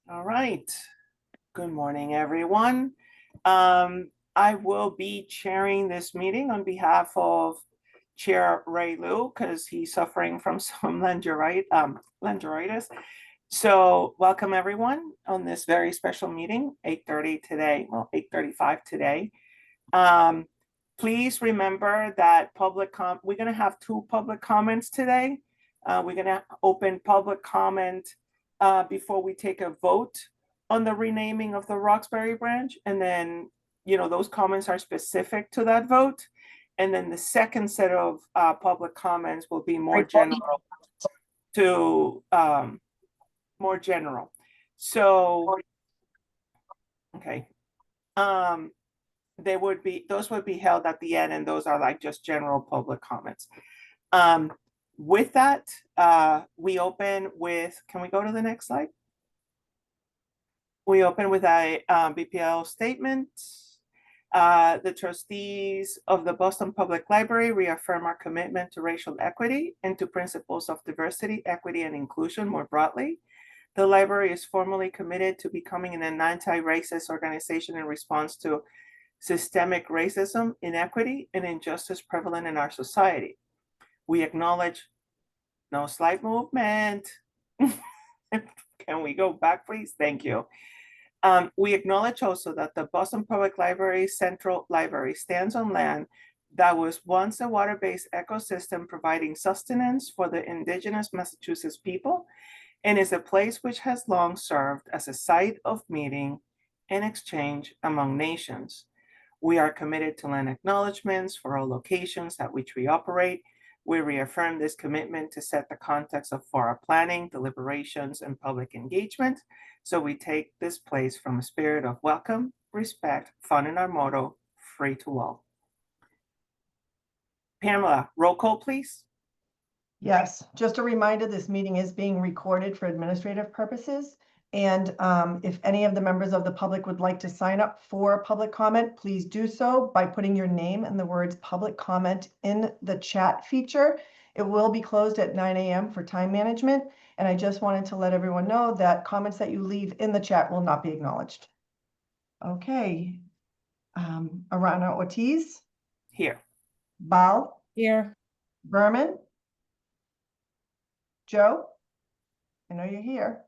All right. Good morning, everyone. I will be chairing this meeting on behalf of Chair Ray Liu because he's suffering from some laryngitis. So welcome everyone on this very special meeting, 8:30 today, well, 8:35 today. Please remember that we're going to have two public comments today. We're going to open public comment before we take a vote on the renaming of the Roxbury branch. And then, those comments are specific to that vote. And then the second set of public comments will be more general So, okay. Those would be held at the end, and those are like just general public comments. With that, we open with, can we go to the next slide? We open with a BPL statement. The trustees of the Boston Public Library reaffirm our commitment to racial equity and to principles of diversity, equity, and inclusion more broadly. The library is formally committed to becoming an anti-racist organization in response to systemic racism, inequity, and injustice prevalent in our society. We acknowledge, no slide movement. Can we go back, please? Thank you. We acknowledge also that the Boston Public Library Central Library stands on land that was once a water-based ecosystem providing sustenance for the indigenous Massachusetts people and is a place which has long served as a site of meeting and exchange among nations. We are committed to land acknowledgements for all locations at which we operate. We reaffirm this commitment to set the context for our planning, deliberations, and public engagement. So we take this place from a spirit of welcome, respect, fun in our motto, free to all. Pamela, roll call, please. Yes, just a reminder, this meeting is being recorded for administrative purposes. And if any of the members of the public would like to sign up for public comment, please do so by putting your name and the words public comment in the chat feature. It will be closed at 9 a.m. for time management. And I just wanted to let everyone know that comments that you leave in the chat will not be acknowledged. Okay. Arana Ortiz. Here. Bal. Here. Berman. Joe. I know you're here.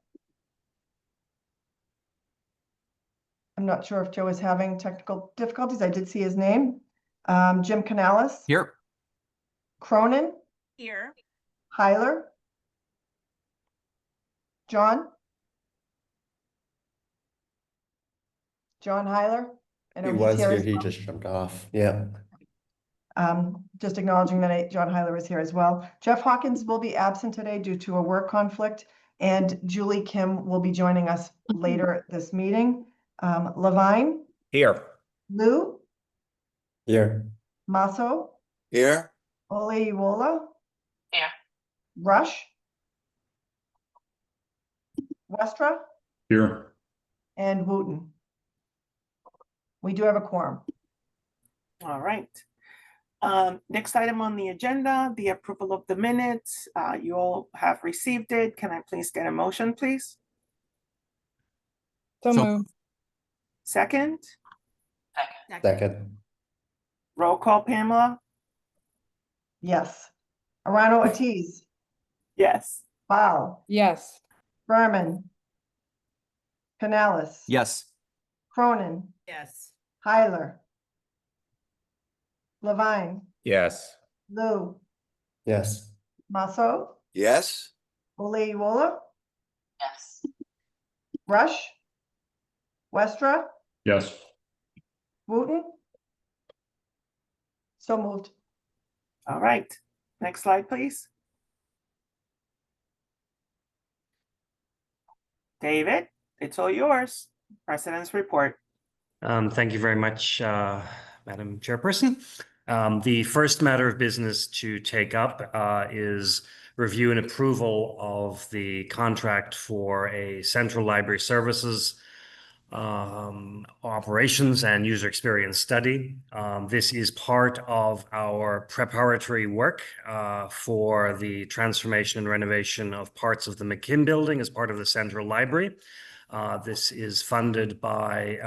I'm not sure if Joe is having technical difficulties. I did see his name. Jim Canales. Here. Cronin. Here. Heiler. John. John Heiler. He was here, he just jumped off. Yeah. Just acknowledging that John Heiler is here as well. Jeff Hawkins will be absent today due to a work conflict, and Julie Kim will be joining us later this meeting. Levine. Here. Lou. Here. Masso. Here. Oleiola. Here. Rush. Westra. Here. And Wooten. We do have a quorum. All right. Next item on the agenda, the approval of the minutes. You all have received it. Can I please get a motion, please? So moved. Second? Second. Roll call, Pamela? Yes. Arano Ortiz. Yes. Bal. Yes. Berman. Canales. Yes. Cronin. Yes. Heiler. Levine. Yes. Lou. Yes. Masso. Yes. Oleiola. Yes. Rush. Westra. Yes. Wooten. So moved. All right. Next slide, please. David, it's all yours. President's report. Thank you very much, Madam Chairperson. The first matter of business to take up is review and approval of the contract for a central library services operations and user experience study. This is part of our preparatory work for the transformation and renovation of parts of the McKim building as part of the central library. This is funded by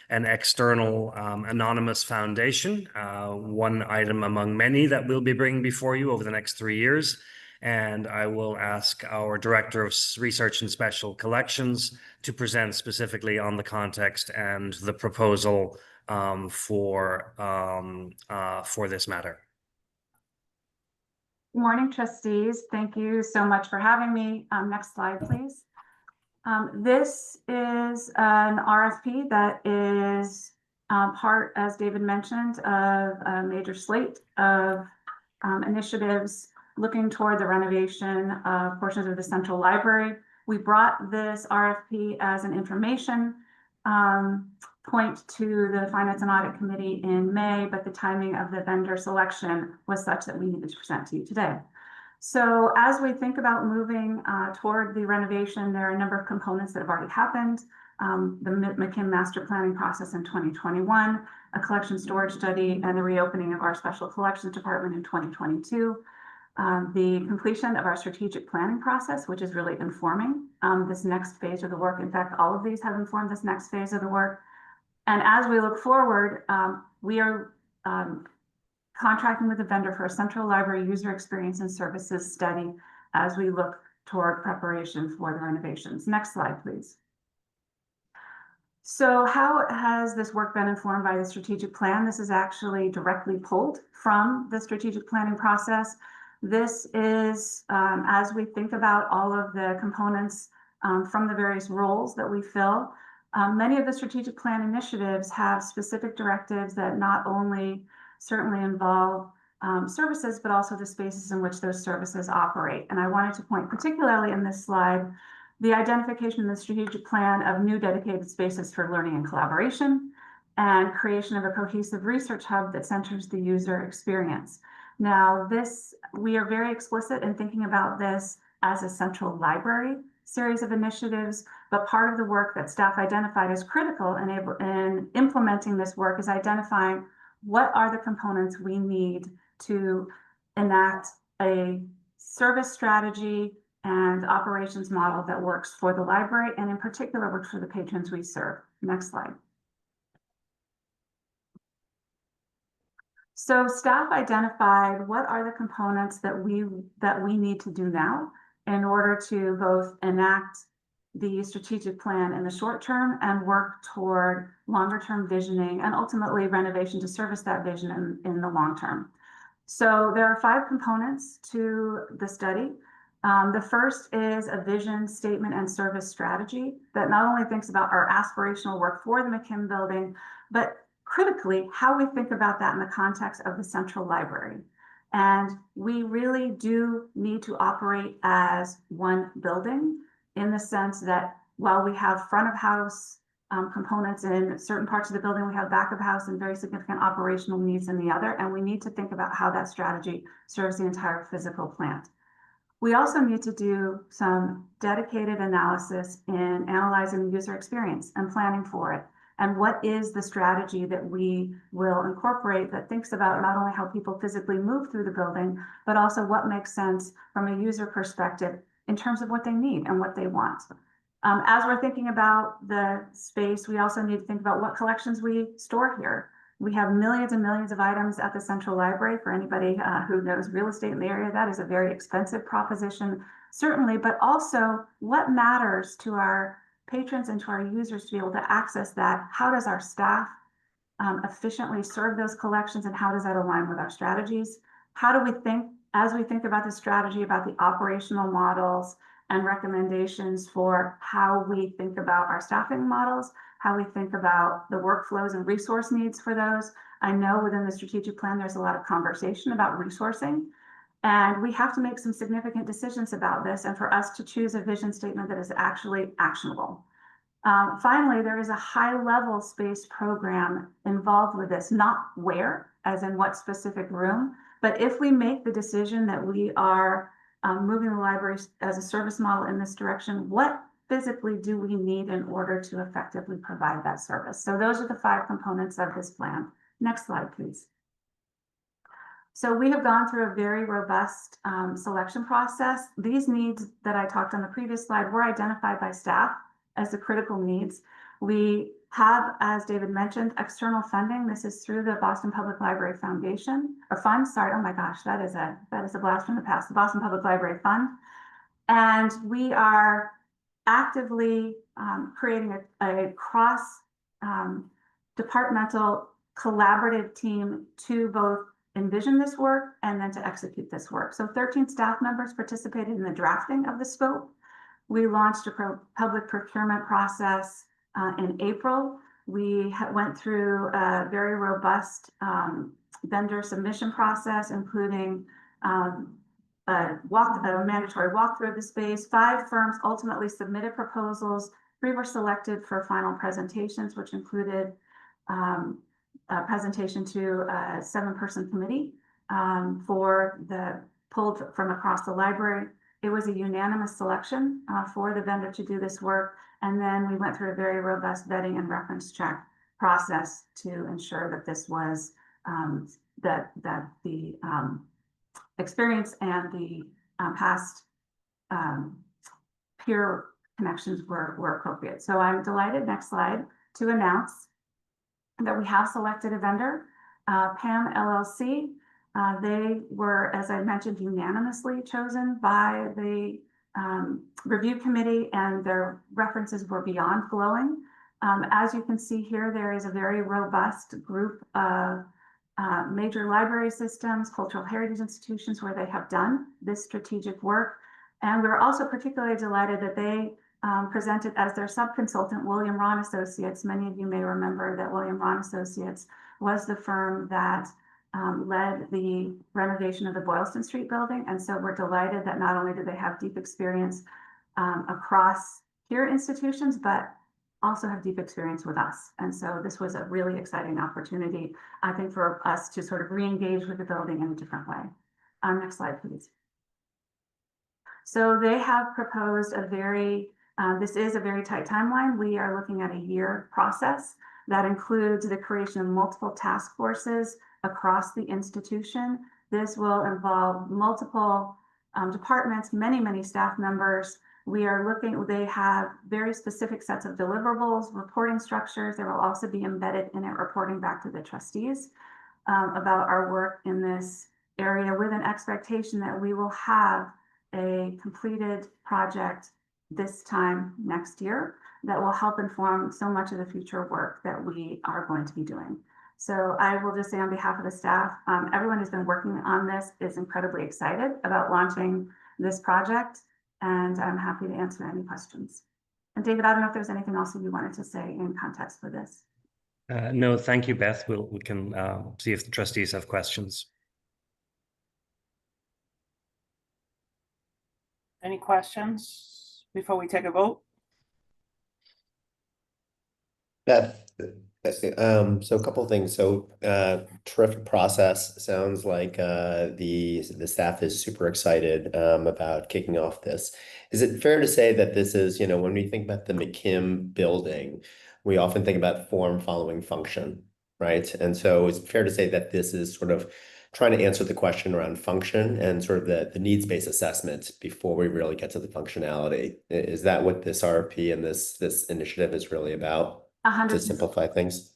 an external anonymous foundation, one item among many that we'll be bringing before you over the next 3 years. And I will ask our Director of Research and Special Collections to present specifically on the context and the proposal for this matter. Good morning, trustees. Thank you so much for having me. Next slide, please. This is an RFP that is part, as David mentioned, of a major slate of initiatives looking toward the renovation of portions of the Central Library. We brought this RFP as an information point to the Finance and Audit Committee in May, but the timing of the vendor selection was such that we needed to present to you today. So as we think about moving toward the renovation, there are a number of components that have already happened. The McKim Master Planning process in 2021, a collection storage study, and the reopening of our Special Collections Department in 2022. The completion of our strategic planning process, which is really informing this next phase of the work. In fact, all of these have informed this next phase of the work. And as we look forward, we are contracting with the vendor for a Central Library user experience and services study as we look toward preparation for the renovations. Next slide, please. So how has this work been informed by the strategic plan? This is actually directly pulled from the strategic planning process. This is, as we think about all of the components from the various roles that we fill, many of the strategic plan initiatives have specific directives that not only certainly involve services, but also the spaces in which those services operate. And I wanted to point particularly in this slide, the identification in the strategic plan of new dedicated spaces for learning and collaboration, and creation of a cohesive research hub that centers the user experience. Now, we are very explicit in thinking about this as a Central Library series of initiatives, but part of the work that staff identified as critical in implementing this work is identifying what are the components we need to enact a service strategy and operations model that works for the library, and in particular works for the patrons we serve. Next slide. So staff identified what are the components that we need to do now in order to both enact the strategic plan in the short term and work toward longer term visioning and ultimately renovation to service that vision in the long term. So there are 5 components to the study. The first is a vision statement and service strategy that not only thinks about our aspirational work for the McKim building, but critically how we think about that in the context of the Central Library. And we really do need to operate as one building in the sense that while we have front of house components in certain parts of the building, we have back of house and very significant operational needs in the other, and we need to think about how that strategy serves the entire physical plant. We also need to do some dedicated analysis in analyzing the user experience and planning for it. And what is the strategy that we will incorporate that thinks about not only how people physically move through the building, but also what makes sense from a user perspective in terms of what they need and what they want. As we're thinking about the space, we also need to think about what collections we store here. We have millions and millions of items at the Central Library. For anybody who knows real estate in the area, that is a very expensive proposition, certainly, but also what matters to our patrons and to our users to be able to access that. How does our staff efficiently serve those collections, and how does that align with our strategies? How do we think, as we think about the strategy, about the operational models and recommendations for how we think about our staffing models, how we think about the workflows and resource needs for those? I know within the strategic plan, there's a lot of conversation about resourcing, and we have to make some significant decisions about this, and for us to choose a vision statement that is actually actionable. Finally, there is a high-level space program involved with this, not where, as in what specific room, but if we make the decision that we are moving the library as a service model in this direction, what physically do we need in order to effectively provide that service? So those are the 5 components of this plan. Next slide, please. So we have gone through a very robust selection process. These needs that I talked on the previous slide were identified by staff as the critical needs. We have, as David mentioned, external funding. This is through the Boston Public Library Foundation, or Fund, sorry, oh my gosh, that is a blast from the past, the Boston Public Library Fund. And we are actively creating a cross departmental collaborative team to both envision this work and then to execute this work. So 13 staff members participated in the drafting of the scope. We launched a public procurement process in April. We went through a very robust vendor submission process, including a mandatory walkthrough of the space. 5 firms ultimately submitted proposals. 3 were selected for final presentations, which included a presentation to a 7-person committee for the pulled from across the library. It was a unanimous selection for the vendor to do this work. And then we went through a very robust vetting and reference check process to ensure that this was that the experience and the past peer connections were appropriate. So I'm delighted, next slide, to announce that we have selected a vendor, PAM LLC. They were, as I mentioned, unanimously chosen by the review committee, and their references were beyond glowing. As you can see here, there is a very robust group of major library systems, cultural heritage institutions where they have done this strategic work. And we're also particularly delighted that they presented as their subconsultant, William Rahn Associates. Many of you may remember that William Rahn Associates was the firm that led the renovation of the Boylston Street building. And so we're delighted that not only do they have deep experience across peer institutions, but also have deep experience with us. And so this was a really exciting opportunity, I think, for us to sort of re-engage with the building in a different way. Next slide, please. So they have proposed a very, this is a very tight timeline. We are looking at a year process that includes the creation of multiple task forces across the institution. This will involve multiple departments, many staff members. We are looking, they have very specific sets of deliverables, reporting structures. There will also be embedded in it reporting back to the trustees about our work in this area, with an expectation that we will have a completed project this time next year that will help inform so much of the future work that we are going to be doing. So I will just say on behalf of the staff, everyone who's been working on this is incredibly excited about launching this project, and I'm happy to answer any questions. And David, I don't know if there's anything else that you wanted to say in context for this. No, thank you, Beth. We can see if the trustees have questions. Any questions before we take a vote? Beth, so a couple of things. So terrific process. Sounds like the staff is super excited about kicking off this. Is it fair to say that this is, you know, when we think about the McKim building, we often think about form following function, right? And so it's fair to say that this is sort of trying to answer the question around function and sort of the needs-based assessment before we really get to the functionality. Is that what this RFP and this initiative is really about? 100%. To simplify things?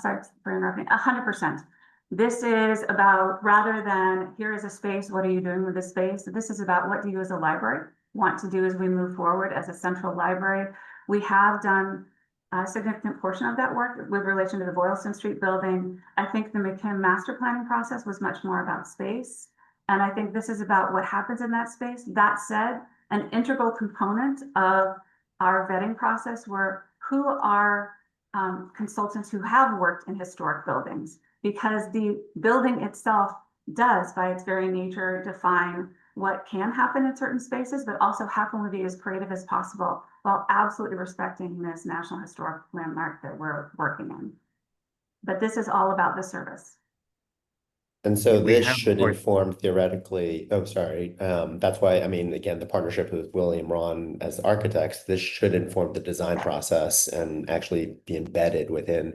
Sorry for interrupting. 100%. This is about, rather than here is a space, what are you doing with this space? This is about what do you as a library want to do as we move forward as a central library. We have done a significant portion of that work with relation to the Boylston Street building. I think the McKim master planning process was much more about space. And I think this is about what happens in that space. That said, an integral component of our vetting process were who are consultants who have worked in historic buildings, because the building itself does, by its very nature, define what can happen in certain spaces, but also how can we be as creative as possible while absolutely respecting this National Historic Landmark that we're working in. But this is all about the service. And so this should inform theoretically, oh, sorry. That's why, I mean, again, the partnership with William Rahn as architects, this should inform the design process and actually be embedded within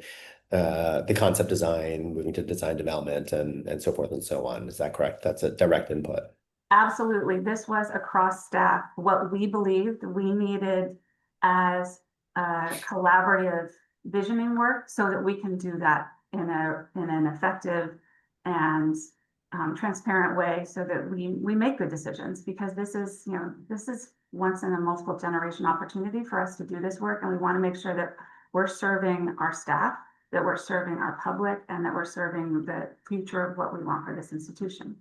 the concept design, moving to design development and so forth and so on. Is that correct? That's a direct input. Absolutely. This was across staff. What we believed we needed as collaborative visioning work so that we can do that in an effective and transparent way so that we make good decisions, because this is once in a multiple generation opportunity for us to do this work, and we want to make sure that we're serving our staff, that we're serving our public, and that we're serving the future of what we want for this institution.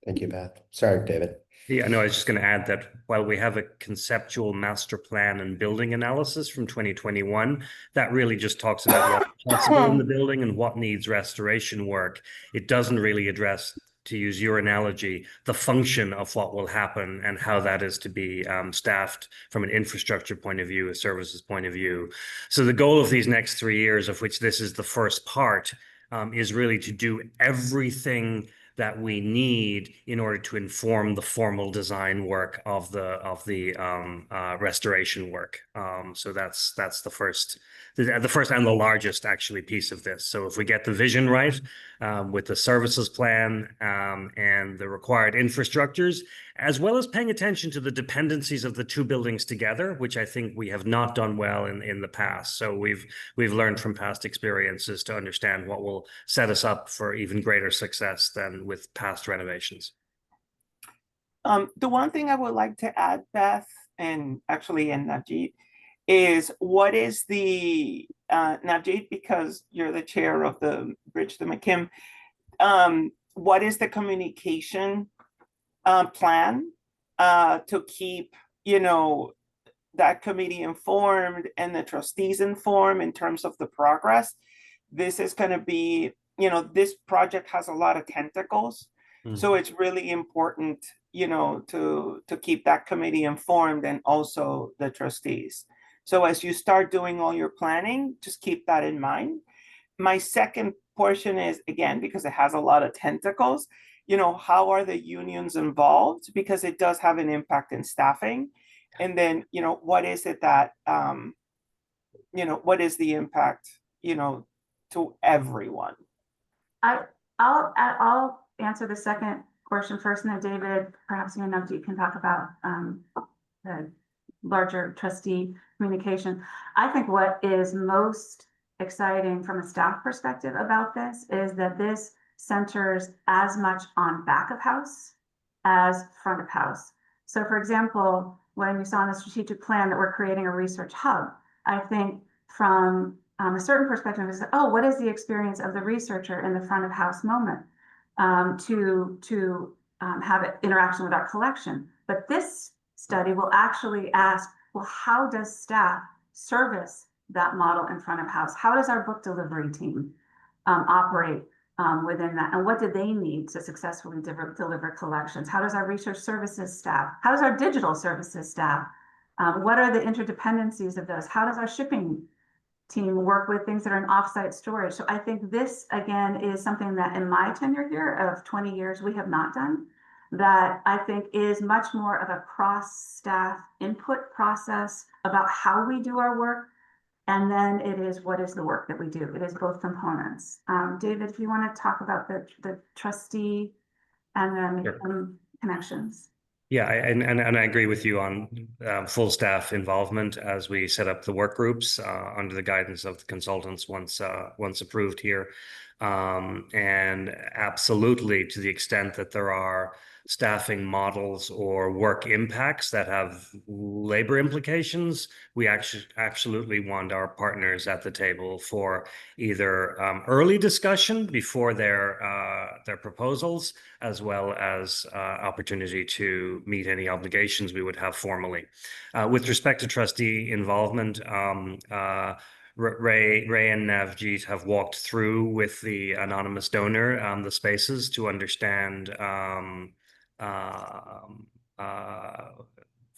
Thank you, Beth. Sorry, David. Yeah, no, I was just going to add that while we have a conceptual master plan and building analysis from 2021, that really just talks about what's possible in the building and what needs restoration work. It doesn't really address, to use your analogy, the function of what will happen and how that is to be staffed from an infrastructure point of view, a services point of view. So the goal of these next 3 years, of which this is the first part, is really to do everything that we need in order to inform the formal design work of the restoration work. So that's the first and the largest actually piece of this. So if we get the vision right with the services plan and the required infrastructures, as well as paying attention to the dependencies of the two buildings together, which I think we have not done well in the past. So we've learned from past experiences to understand what will set us up for even greater success than with past renovations. The one thing I would like to add, Beth, and Navjeet, is what is the Navjeet, because you're the chair of the Bridge to McKim, what is the communication plan to keep that committee informed and the trustees informed in terms of the progress? This is going to be, this project has a lot of tentacles. So it's really important, to keep that committee informed and also the trustees. So as you start doing all your planning, just keep that in mind. My second portion is, again, because it has a lot of tentacles, how are the unions involved? Because it does have an impact in staffing. And then, what is it that, what is the impact, to everyone? I'll answer the second question first, and then David, perhaps you and Navjeet can talk about the larger trustee communication. I think what is most exciting from a staff perspective about this is that this centers as much on back of house as front of house. So for example, when you saw in the strategic plan that we're creating a research hub, I think from a certain perspective is, what is the experience of the researcher in the front of house moment to have an interaction with our collection. But this study will actually ask, well, how does staff service that model in front of house? How does our book delivery team operate within that? And what do they need to successfully deliver collections? How does our research services staff? How does our digital services staff? What are the interdependencies of those? How does our shipping team work with things that are in offsite storage? So I think this, again, is something that in my tenure here of 20 years, we have not done, that I think is much more of a cross-staff input process about how we do our work. And then it is, what is the work that we do? It is both components. David, if you want to talk about the trustee and then connections. Yeah, and I agree with you on full staff involvement as we set up the work groups under the guidance of the consultants once approved here. And absolutely, to the extent that there are staffing models or work impacts that have labor implications, we absolutely want our partners at the table for either early discussion before their proposals, as well as opportunity to meet any obligations we would have formally. With respect to trustee involvement, Ray and Navjeet have walked through with the anonymous donor the spaces to understand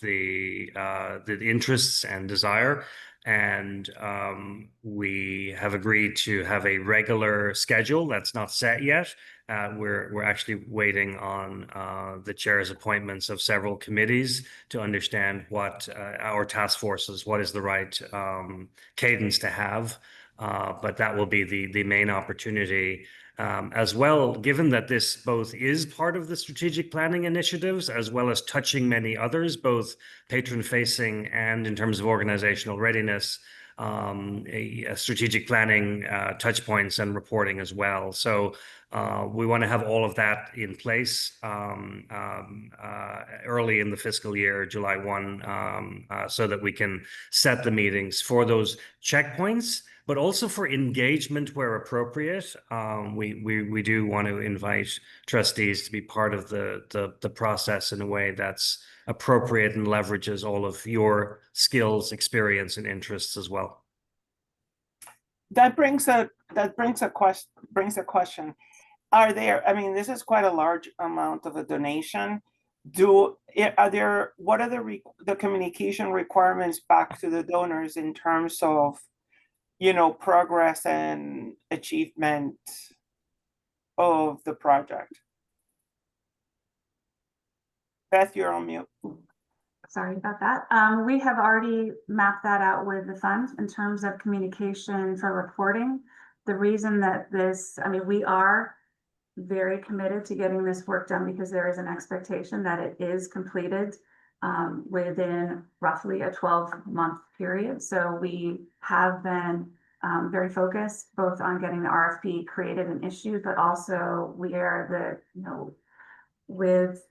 the interests and desire, and we have agreed to have a regular schedule that's not set yet. We're actually waiting on the chair's appointments of several committees to understand what our task forces, what is the right cadence to have. But that will be the main opportunity As well, given that this both is part of the strategic planning initiatives, as well as touching many others, both patron-facing and in terms of organizational readiness, a strategic planning touch points and reporting as well. So we want to have all of that in place early in the fiscal year, July 1, so that we can set the meetings for those checkpoints, but also for engagement where appropriate. We do want to invite trustees to be part of the process in a way that's appropriate and leverages all of your skills, experience, and interests as well. That brings a question. Are there, I mean, this is quite a large amount of a donation. What are the communication requirements back to the donors in terms of, you know, progress and achievement of the project? Beth, you're on mute. Sorry about that. We have already mapped that out with the fund in terms of communication for reporting. The reason that we are very committed to getting this work done because there is an expectation that it is completed within roughly a 12-month period. So we have been very focused both on getting the RFP created and issued, but also we are with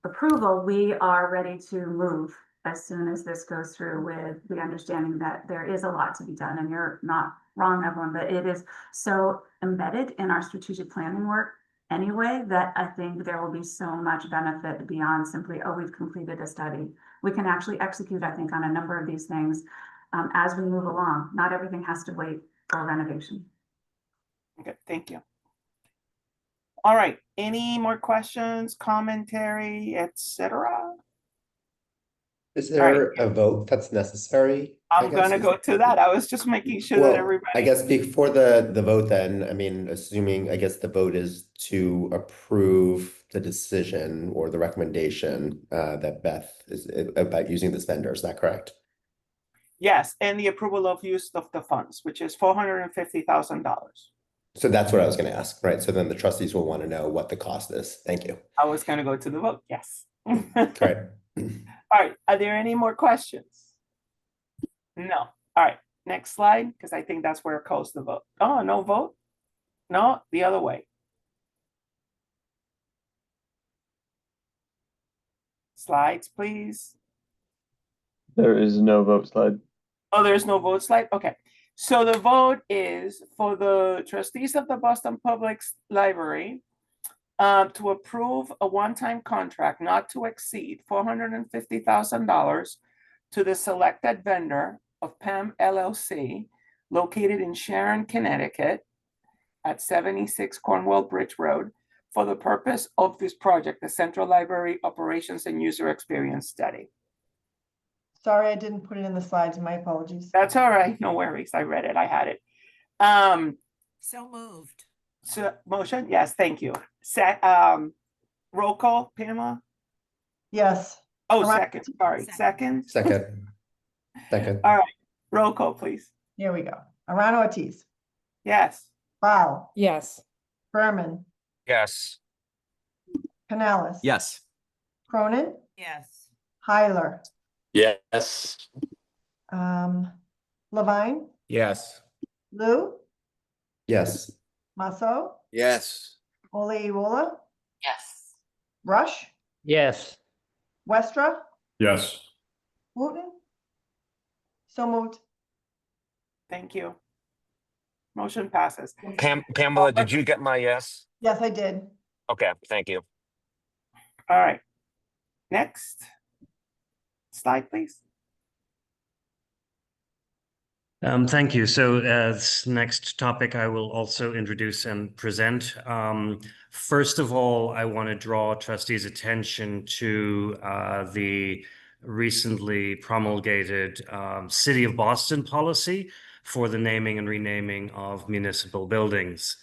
approval, we are ready to move as soon as this goes through, with the understanding that there is a lot to be done. And you're not wrong, everyone, but it is so embedded in our strategic planning work anyway, that I think there will be so much benefit beyond simply, oh, we've completed a study. We can actually execute, I think, on a number of these things as we move along. Not everything has to wait for renovation. Okay, thank you. All right, any more questions, commentary, etc.? Is there a vote that's necessary? I'm gonna go to that. I was just making sure that everybody. I guess before the vote then, I mean, assuming, I guess the vote is to approve the decision or the recommendation that Beth is about using this vendor, is that correct? Yes, and the approval of use of the funds, which is $450,000. So that's what I was going to ask, right? So then the trustees will want to know what the cost is. Thank you. I was gonna go to the vote, yes. Great. All right, are there any more questions? No. All right, next slide, because I think that's where it calls the vote. Oh, no vote? No, the other way. Slides, please. There is no vote slide. Oh, there's no vote slide? Okay. So the vote is for the trustees of the Boston Public Library to approve a one-time contract not to exceed $450,000 to the selected vendor of PAM LLC located in Sharon, Connecticut at 76 Cornwall Bridge Road for the purpose of this project, the Central Library Operations and User Experience Study. Sorry, I didn't put it in the slides. My apologies. That's all right. No worries. I read it. I had it. So moved. So motion? Yes, thank you. Roll call, Pamela? Yes. Oh, Around- second, sorry, second? Second. All right, roll call, please. Here we go. Arano Ortiz, Yes. Bao, Yes. Berman, Yes. Canales. Yes. Cronin, Yes. Heiler, Yes. Levine, Yes. Lou, Yes. Masso, Yes. Oleola, Yes. Rush, Yes. Westra, Yes. Wooten. So moved. Thank you. Motion passes. Pamela, did you get my yes? Yes, I did. Okay, thank you. All right. Next slide, please. Thank you. So as next topic, I will also introduce and present. First of all, I want to draw trustees' attention to the recently promulgated City of Boston policy for the naming and renaming of municipal buildings.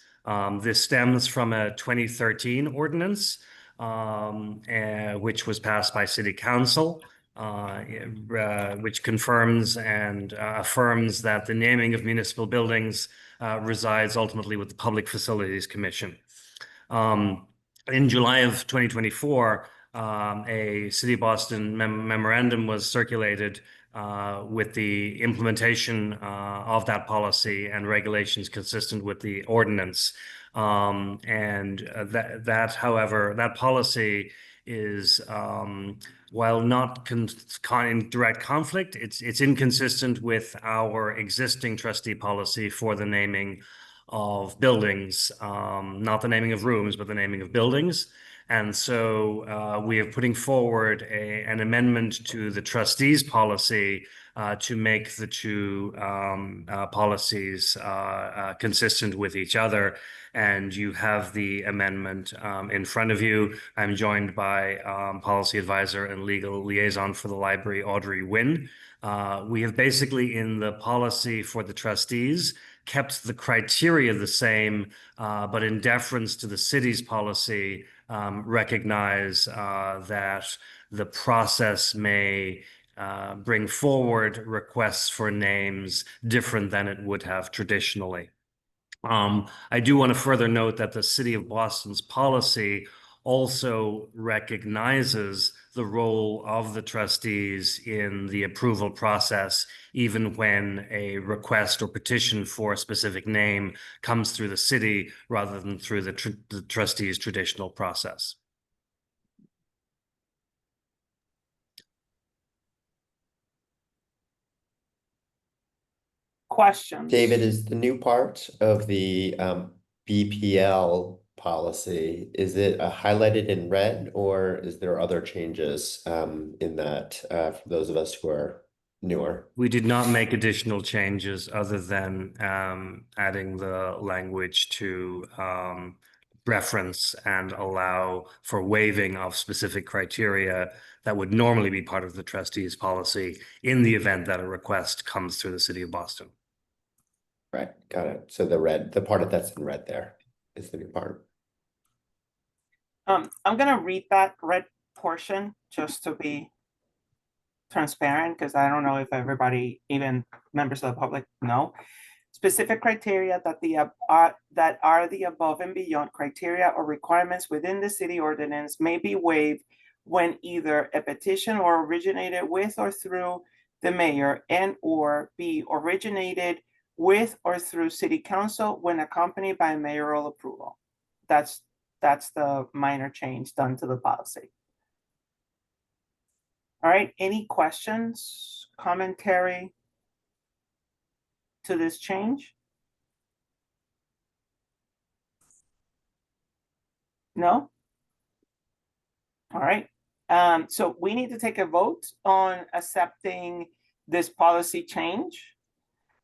This stems from a 2013 ordinance, which was passed by City Council. which confirms and affirms that the naming of municipal buildings resides ultimately with the Public Facilities Commission. In July of 2024, a City of Boston memorandum was circulated with the implementation of that policy and regulations consistent with the ordinance. However, that policy is, while not in direct conflict, it's inconsistent with our existing trustee policy for the naming of buildings, not the naming of rooms, but the naming of buildings. And so we are putting forward an amendment to the trustees policy to make the two policies consistent with each other. And you have the amendment in front of you. I'm joined by policy advisor and legal liaison for the library, Audrey Wynn. We have basically, in the policy for the trustees, kept the criteria the same, but in deference to the city's policy, recognize that the process may bring forward requests for names different than it would have traditionally. I do want to further note that the City of Boston's policy also recognizes the role of the trustees in the approval process, even when a request or petition for a specific name comes through the city rather than through the trustees' traditional process. Questions? David, is the new part of the BPL policy, is it highlighted in red, or is there other changes in that for those of us who are newer? We did not make additional changes other than adding the language to reference and allow for waiving of specific criteria that would normally be part of the trustees' policy in the event that a request comes through the City of Boston. Right, got it. So the part that's in red there is the new part. I'm gonna read that red portion just to be transparent, because I don't know if everybody, even members of the public, know. Specific criteria that are the above and beyond criteria or requirements within the city ordinance may be waived when either a petition or originated with or through the mayor and or be originated with or through city council when accompanied by mayoral approval. That's the minor change done to the policy. All right, any questions, commentary to this change? No? All right, so we need to take a vote on accepting this policy change.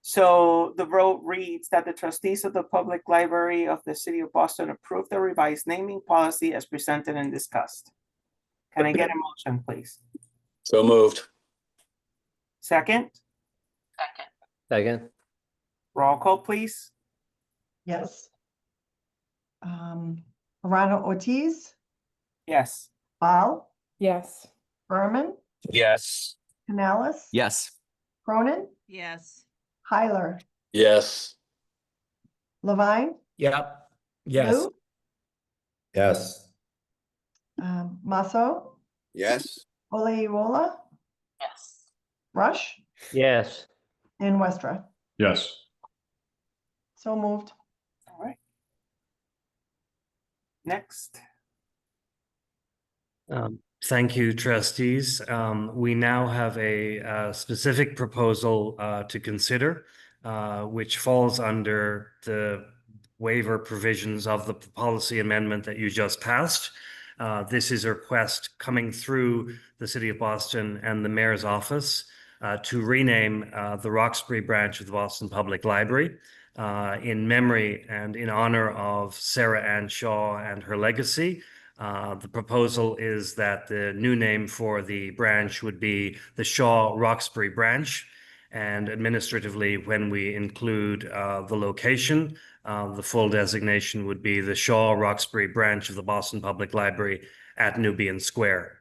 So the vote reads that the trustees of the Public Library of the City of Boston approve the revised naming policy as presented and discussed. Can I get a motion, please? So moved. Second, Second. roll call, please. Yes. Rana Ortiz, Yes. Bal, Yes. Berman, Yes. Canales. Yes. Cronin, Yes. Hyler, Yes. Levine, Yep. Yes. Lou, Yes. Masso, Yes. Oleola, Yes. Rush, Yes. and Westra. Yes. So moved. All right. Next. Thank you, trustees. We now have a specific proposal to consider, which falls under the waiver provisions of the policy amendment that you just passed. This is a request coming through the City of Boston and the Mayor's office to rename the Roxbury branch of the Boston Public Library in memory and in honor of Sarah Ann Shaw and her legacy. The proposal is that the new name for the branch would be the Shaw Roxbury branch. And administratively, when we include the location, the full designation would be the Shaw Roxbury branch of the Boston Public Library at Nubian Square.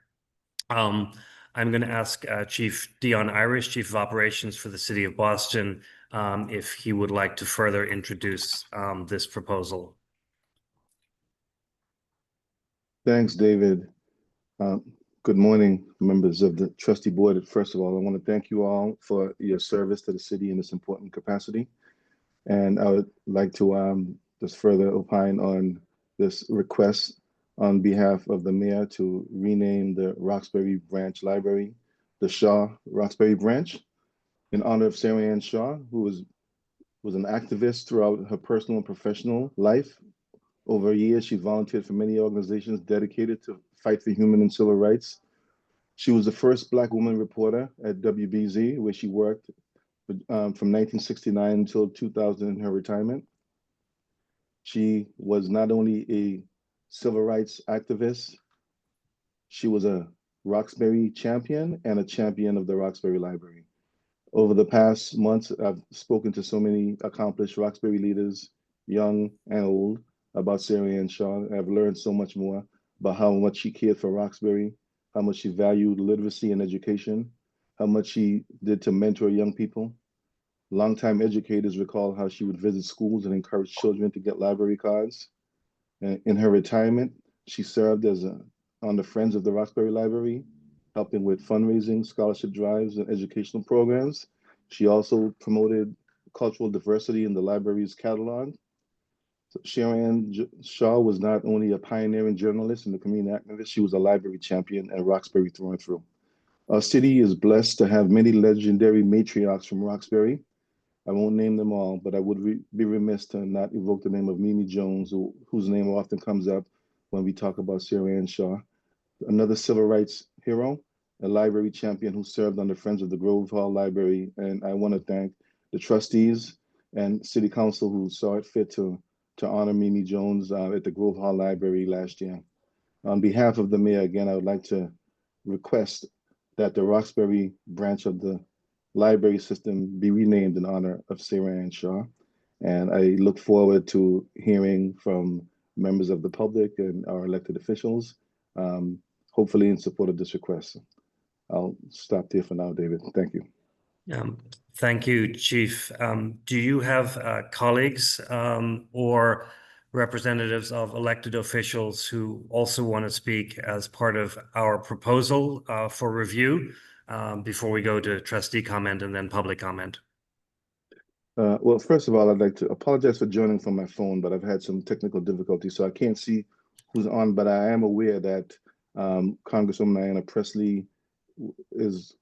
I'm going to ask Chief Dion Irish, Chief of Operations for the City of Boston, if he would like to further introduce this proposal. Thanks, David. Good morning, members of the trustee board. First of all, I want to thank you all for your service to the city in this important capacity. And I would like to just further opine on this request on behalf of the mayor to rename the Roxbury Branch Library, the Shaw Roxbury Branch, in honor of Sarah Ann Shaw, who was an activist throughout her personal and professional life. Over years, she volunteered for many organizations dedicated to fight for human and civil rights. She was the first Black woman reporter at WBZ, where she worked from 1969 until 2000 in her retirement. She was not only a civil rights activist, she was a Roxbury champion and a champion of the Roxbury Library. Over the past months, I've spoken to so many accomplished Roxbury leaders, young and old, about Sarah Ann Shaw. I've learned so much more about how much she cared for Roxbury, how much she valued literacy and education, how much she did to mentor young people. Longtime educators recall how she would visit schools and encourage children to get library cards. And in her retirement, she served on the Friends of the Roxbury Library, helping with fundraising, scholarship drives, and educational programs. She also promoted cultural diversity in the library's catalog. So Sharon Shaw was not only a pioneering journalist and a community activist, she was a library champion at Roxbury through and through. Our city is blessed to have many legendary matriarchs from Roxbury. I won't name them all, but I would be remiss to not evoke the name of Mimi Jones, whose name often comes up when we talk about Sarah Ann Shaw. Another civil rights hero, a library champion who served on the Friends of the Grove Hall Library. And I want to thank the trustees and city council who saw it fit to honor Mimi Jones at the Grove Hall Library last year. On behalf of the mayor, again, I would like to request that the Roxbury branch of the library system be renamed in honor of Sarah Ann Shaw. And I look forward to hearing from members of the public and our elected officials, hopefully in support of this request. I'll stop there for now, David. Thank you. Thank you, Chief. Do you have colleagues or representatives of elected officials who also want to speak as part of our proposal for review before we go to trustee comment and then public comment? Well, first of all, I'd like to apologize for joining from my phone, but I've had some technical difficulties, so I can't see who's on, but I am aware that Congresswoman Diana Presley is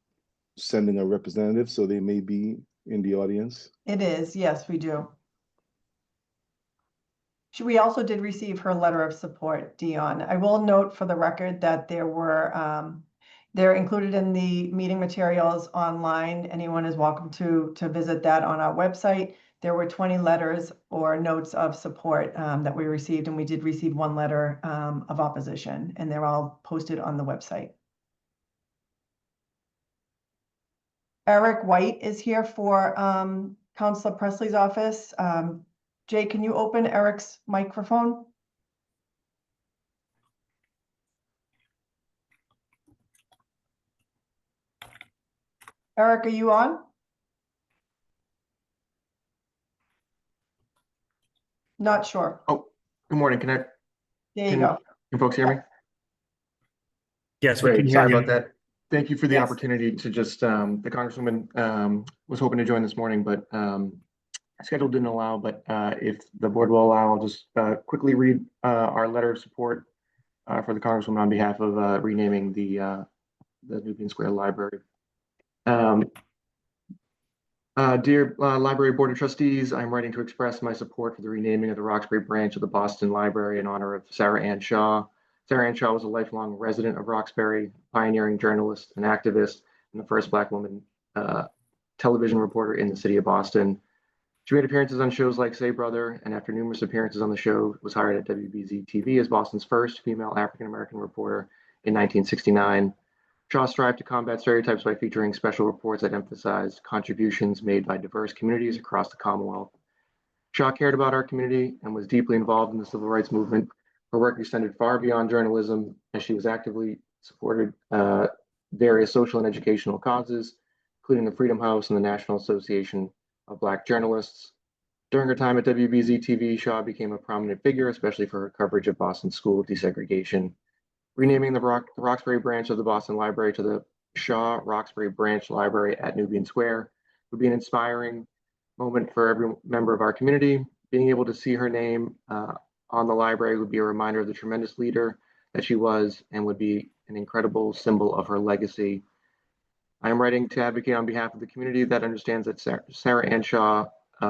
sending a representative, so they may be in the audience. It is, yes, we do. We also did receive her letter of support, Dion. I will note for the record that they're included in the meeting materials online. Anyone is welcome to visit that on our website. There were 20 letters or notes of support that we received, and we did receive one letter of opposition, and they're all posted on the website. Eric White is here for Councilor Presley's office. Jay, can you open Eric's microphone? Eric, are you on? Not sure. Oh, good morning. There you go. Can folks hear me? Yes, we can Great. hear Sorry you. about that. Thank you for the Yes. opportunity to just, the Congresswoman was hoping to join this morning, but schedule didn't allow. But if the board will allow, I'll just quickly read our letter of support for the Congresswoman on behalf of renaming the Nubian Square Library. Dear Library Board of Trustees, I'm writing to express my support for the renaming of the Roxbury branch of the Boston Library in honor of Sarah Ann Shaw. Sarah Ann Shaw was a lifelong resident of Roxbury, pioneering journalist and activist, and the first Black woman television reporter in the city of Boston. She made appearances on shows like Say Brother, and after numerous appearances on the show, was hired at WBZ TV as Boston's first female African-American reporter in 1969. Shaw strived to combat stereotypes by featuring special reports that emphasized contributions made by diverse communities across the Commonwealth. Shaw cared about our community and was deeply involved in the civil rights movement. Her work extended far beyond journalism, as she was actively supported various social and educational causes, including the Freedom House and the National Association of Black Journalists. During her time at WBZ-TV, Shaw became a prominent figure, especially for her coverage of Boston school desegregation. Renaming the Roxbury branch of the Boston Library to the Shaw Roxbury Branch Library at Nubian Square would be an inspiring moment for every member of our community. Being able to see her name on the library would be a reminder of the tremendous leader that she was and would be an incredible symbol of her legacy. I am writing to advocate on behalf of the community that understands that Sarah Ann Shaw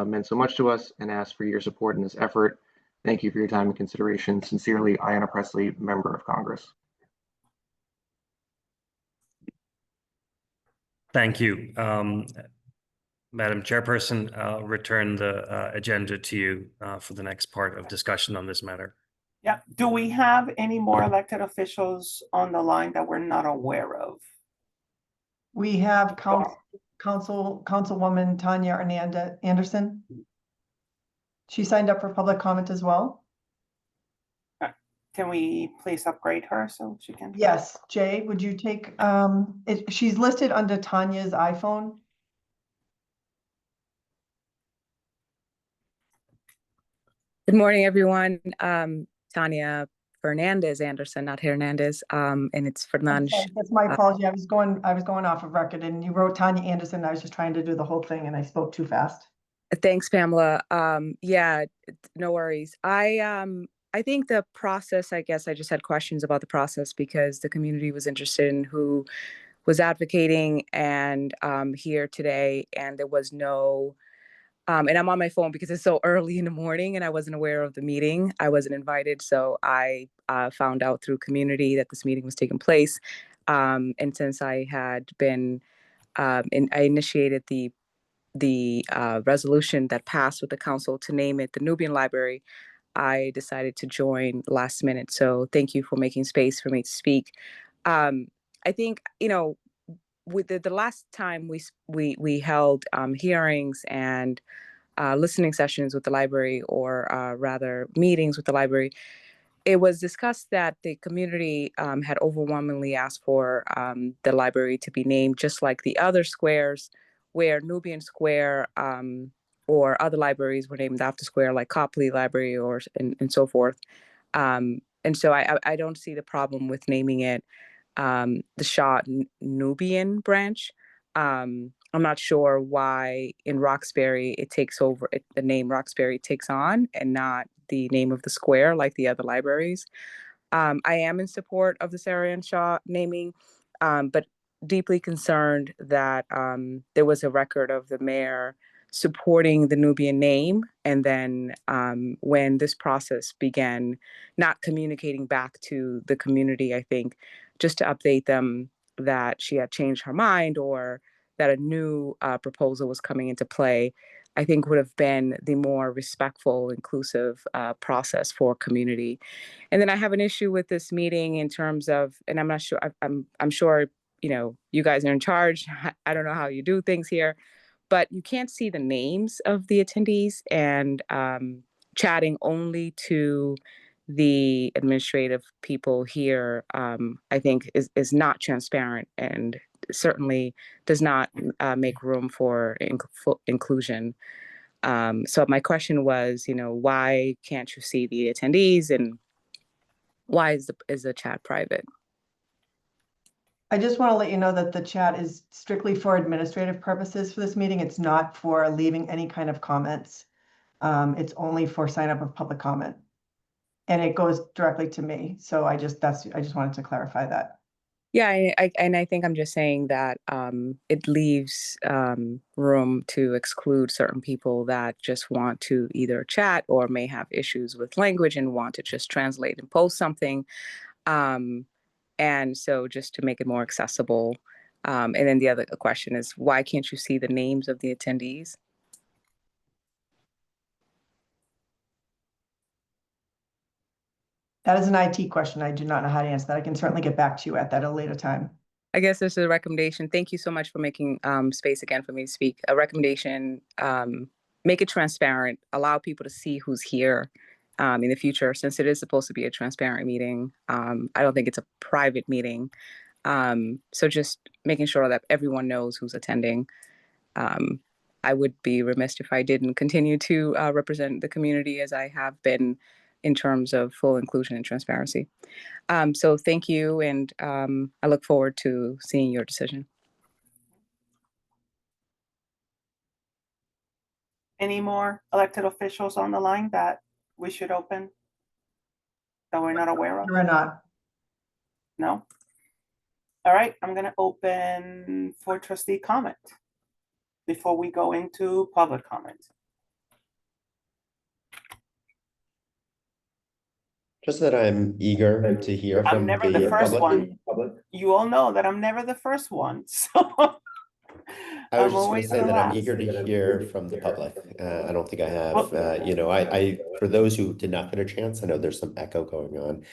meant so much to us and ask for your support in this effort. Thank you for your time and consideration. Sincerely, Ayanna Presley, Member of Congress. Thank you. Madam Chairperson, I'll return the agenda to you for the next part of discussion on this matter. Yeah. Do we have any more elected officials on the line that we're not aware of? We have Councilwoman Tanya Anderson. She signed up for public comment as well. Can we please upgrade her so she can? Yes, Jay, would you take, she's listed under Tanya's iPhone. Good morning, everyone. Tanya Fernandez Anderson, not Hernandez, and it's Fernandes. That's my apology. I was going off of record, and you wrote Tanya Anderson. I was just trying to do the whole thing, and I spoke too fast. Thanks, Pamela. Yeah, no worries. I think the process, I guess I just had questions about the process because the community was interested in who was advocating and here today, and there was no, and I'm on my phone because it's so early in the morning and I wasn't aware of the meeting. I wasn't invited, so I found out through community that this meeting was taking place. And since I had been, I initiated the resolution that passed with the council to name it the Nubian Library, I decided to join last minute. So thank you for making space for me to speak. I think, you know, with the last time we held hearings and listening sessions with the library, or rather meetings with the library, it was discussed that the community had overwhelmingly asked for the library to be named just like the other squares, where Nubian Square or other libraries were named after square, like Copley Library and so forth. And so I don't see the problem with naming it the Shaw Nubian branch. I'm not sure why in Roxbury it takes over, the name Roxbury takes on and not the name of the square like the other libraries. I am in support of the Sarah Ann Shaw naming, but deeply concerned that there was a record of the mayor supporting the Nubian name, and then when this process began, not communicating back to the community, I think, just to update them that she had changed her mind or that a new proposal was coming into play, I think would have been the more respectful, inclusive process for community. And then I have an issue with this meeting in terms of, and I'm not sure, I'm sure, you know, you guys are in charge. I don't know how you do things here, but you can't see the names of the attendees, and chatting only to the administrative people here, I think is not transparent and certainly does not make room for inclusion. So my question was, you know, why can't you see the attendees, and why is the chat private? I just want to let you know that the chat is strictly for administrative purposes for this meeting. It's not for leaving any kind of comments. It's only for sign up of public comment. And it goes directly to me. So I just wanted to clarify that. Yeah, I think I'm just saying that it leaves room to exclude certain people that just want to either chat or may have issues with language and want to just translate and post something. And so just to make it more accessible. And then the other question is, why can't you see the names of the attendees? That is an IT question. I do not know how to answer that. I can certainly get back to you at that at a later time. I guess this is a recommendation. Thank you so much for making space again for me to speak. A recommendation, make it transparent, allow people to see who's here in the future, since it is supposed to be a transparent meeting. I don't think it's a private meeting. So just making sure that everyone knows who's attending. I would be remiss if I didn't continue to represent the community as I have been in terms of full inclusion and transparency. So thank you, and I look forward to seeing your decision. Any more elected officials on the line that we should open that we're not aware of? Or not? No? All right, I'm gonna open for trustee comment before we go into public comment. Just that I'm eager to hear I'm from never the first public. one. You all know that I'm never the first one, so I was I'm just going always to say the that I'm last. eager to hear from the public. I don't think I have, Well- you know, I for those who did not get a chance, I know there's some echo going on,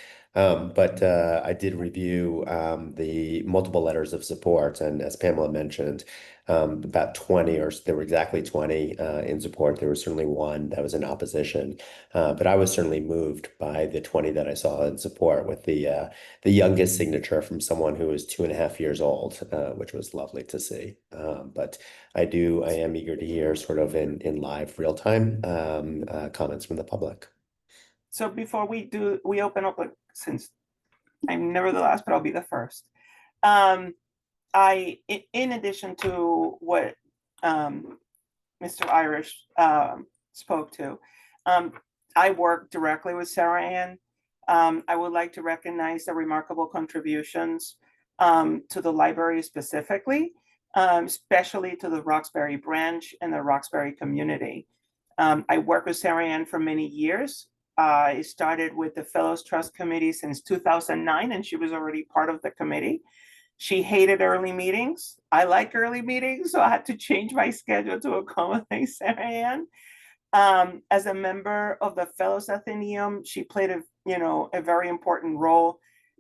but I did review the multiple letters of support, and as Pamela mentioned, about 20, or there were exactly 20 in support. There was certainly one that was in opposition, but I was certainly moved by the 20 that I saw in support, with the youngest signature from someone who was 2.5 years old, which was lovely to see. But I am eager to hear sort of in live real time comments from the public. So before we open up, since I'm never the last, but I'll be the first. In addition to what Mr. Irish spoke to, I work directly with Sarah Ann. I would like to recognize the remarkable contributions to the library specifically, especially to the Roxbury branch and the Roxbury community. I worked with Sarah Ann for many years. I started with the Fellows Trust Committee since 2009, and she was already part of the committee. She hated early meetings. I like early meetings, so I had to change my schedule to accommodate Sarah Ann. As a member of the Fellows Athenaeum, she played a very important role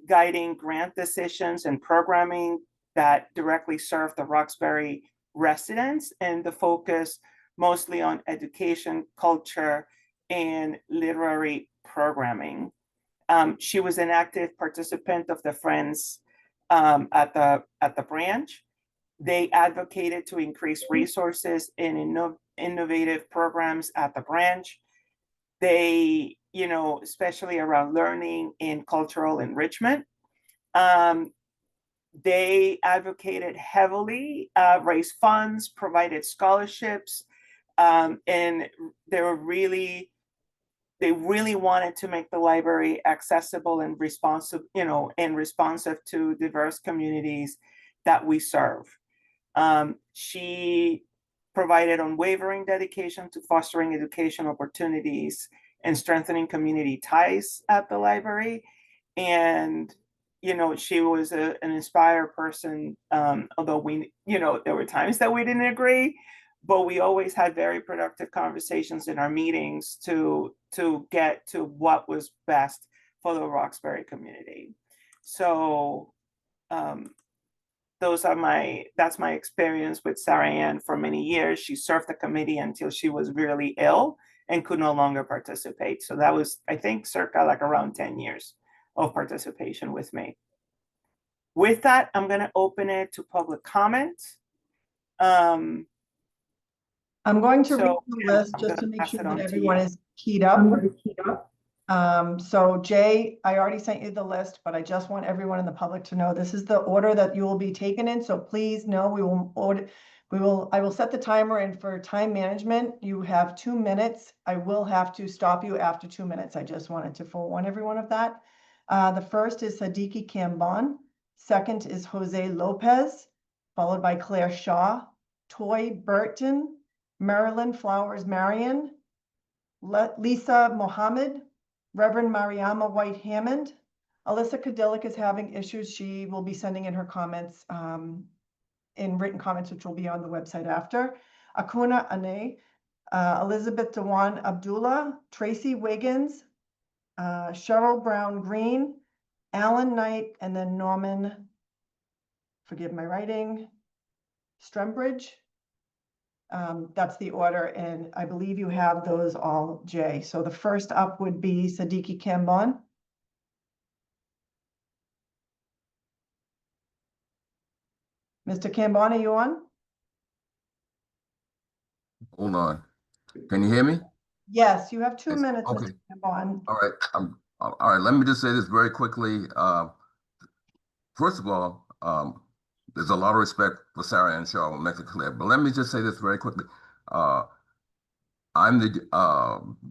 guiding grant decisions and programming that directly served the Roxbury residents, and the focus mostly on education, culture, and literary programming. She was an active participant of the Friends at the branch. They advocated to increase resources in innovative programs at the branch. They, especially around learning and cultural enrichment. They advocated heavily, raised funds, provided scholarships, and they really wanted to make the library accessible and responsive, responsive to diverse communities that we serve. She provided unwavering dedication to fostering education opportunities and strengthening community ties at the library. And, she was an inspired person, although there were times that we didn't agree, but we always had very productive conversations in our meetings to get to what was best for the Roxbury community. So that's my experience with Sarah Ann for many years. She served the committee until she was really ill and could no longer participate. So that was, I think, circa around 10 years of participation with me. With that, I'm going to open it to public comment. I'm going to read the list I'm just to gonna make pass sure it on that to everyone you. is keyed up. So Jay, I already sent you the list, but I just want everyone in the public to know this is the order that you will be taken in. So please know I will set the timer, and for time management, you have 2 minutes. I will have to stop you after 2 minutes. I just wanted to forewarn everyone of that. The first is Sadiki Kambon. Second is Jose Lopez, followed by Claire Shaw, Toy Burton, Marilyn Flowers Marion, Lisa Mohammed, Reverend Mariama White Hammond. Alyssa Kadillik is having issues. She will be sending in her comments in written comments, which will be on the website after. Akuna Ane, Elizabeth Dewan Abdullah, Tracy Wiggins, Cheryl Brown Green, Alan Knight, and then Norman, forgive my writing, Strembridge. That's the order, and I believe you have those all, Jay. So the first up would be Sadiki Kambon. Mr. Cambon, are you on? Hold on. Can you hear me? Yes, you have 2 Yes. minutes, Okay. Mr. Cambon. All right. All right. Let me just say this very quickly. First of all, there's a lot of respect for Sarah Ann Shaw. We'll make it clear. But let me just say this very quickly. I'm the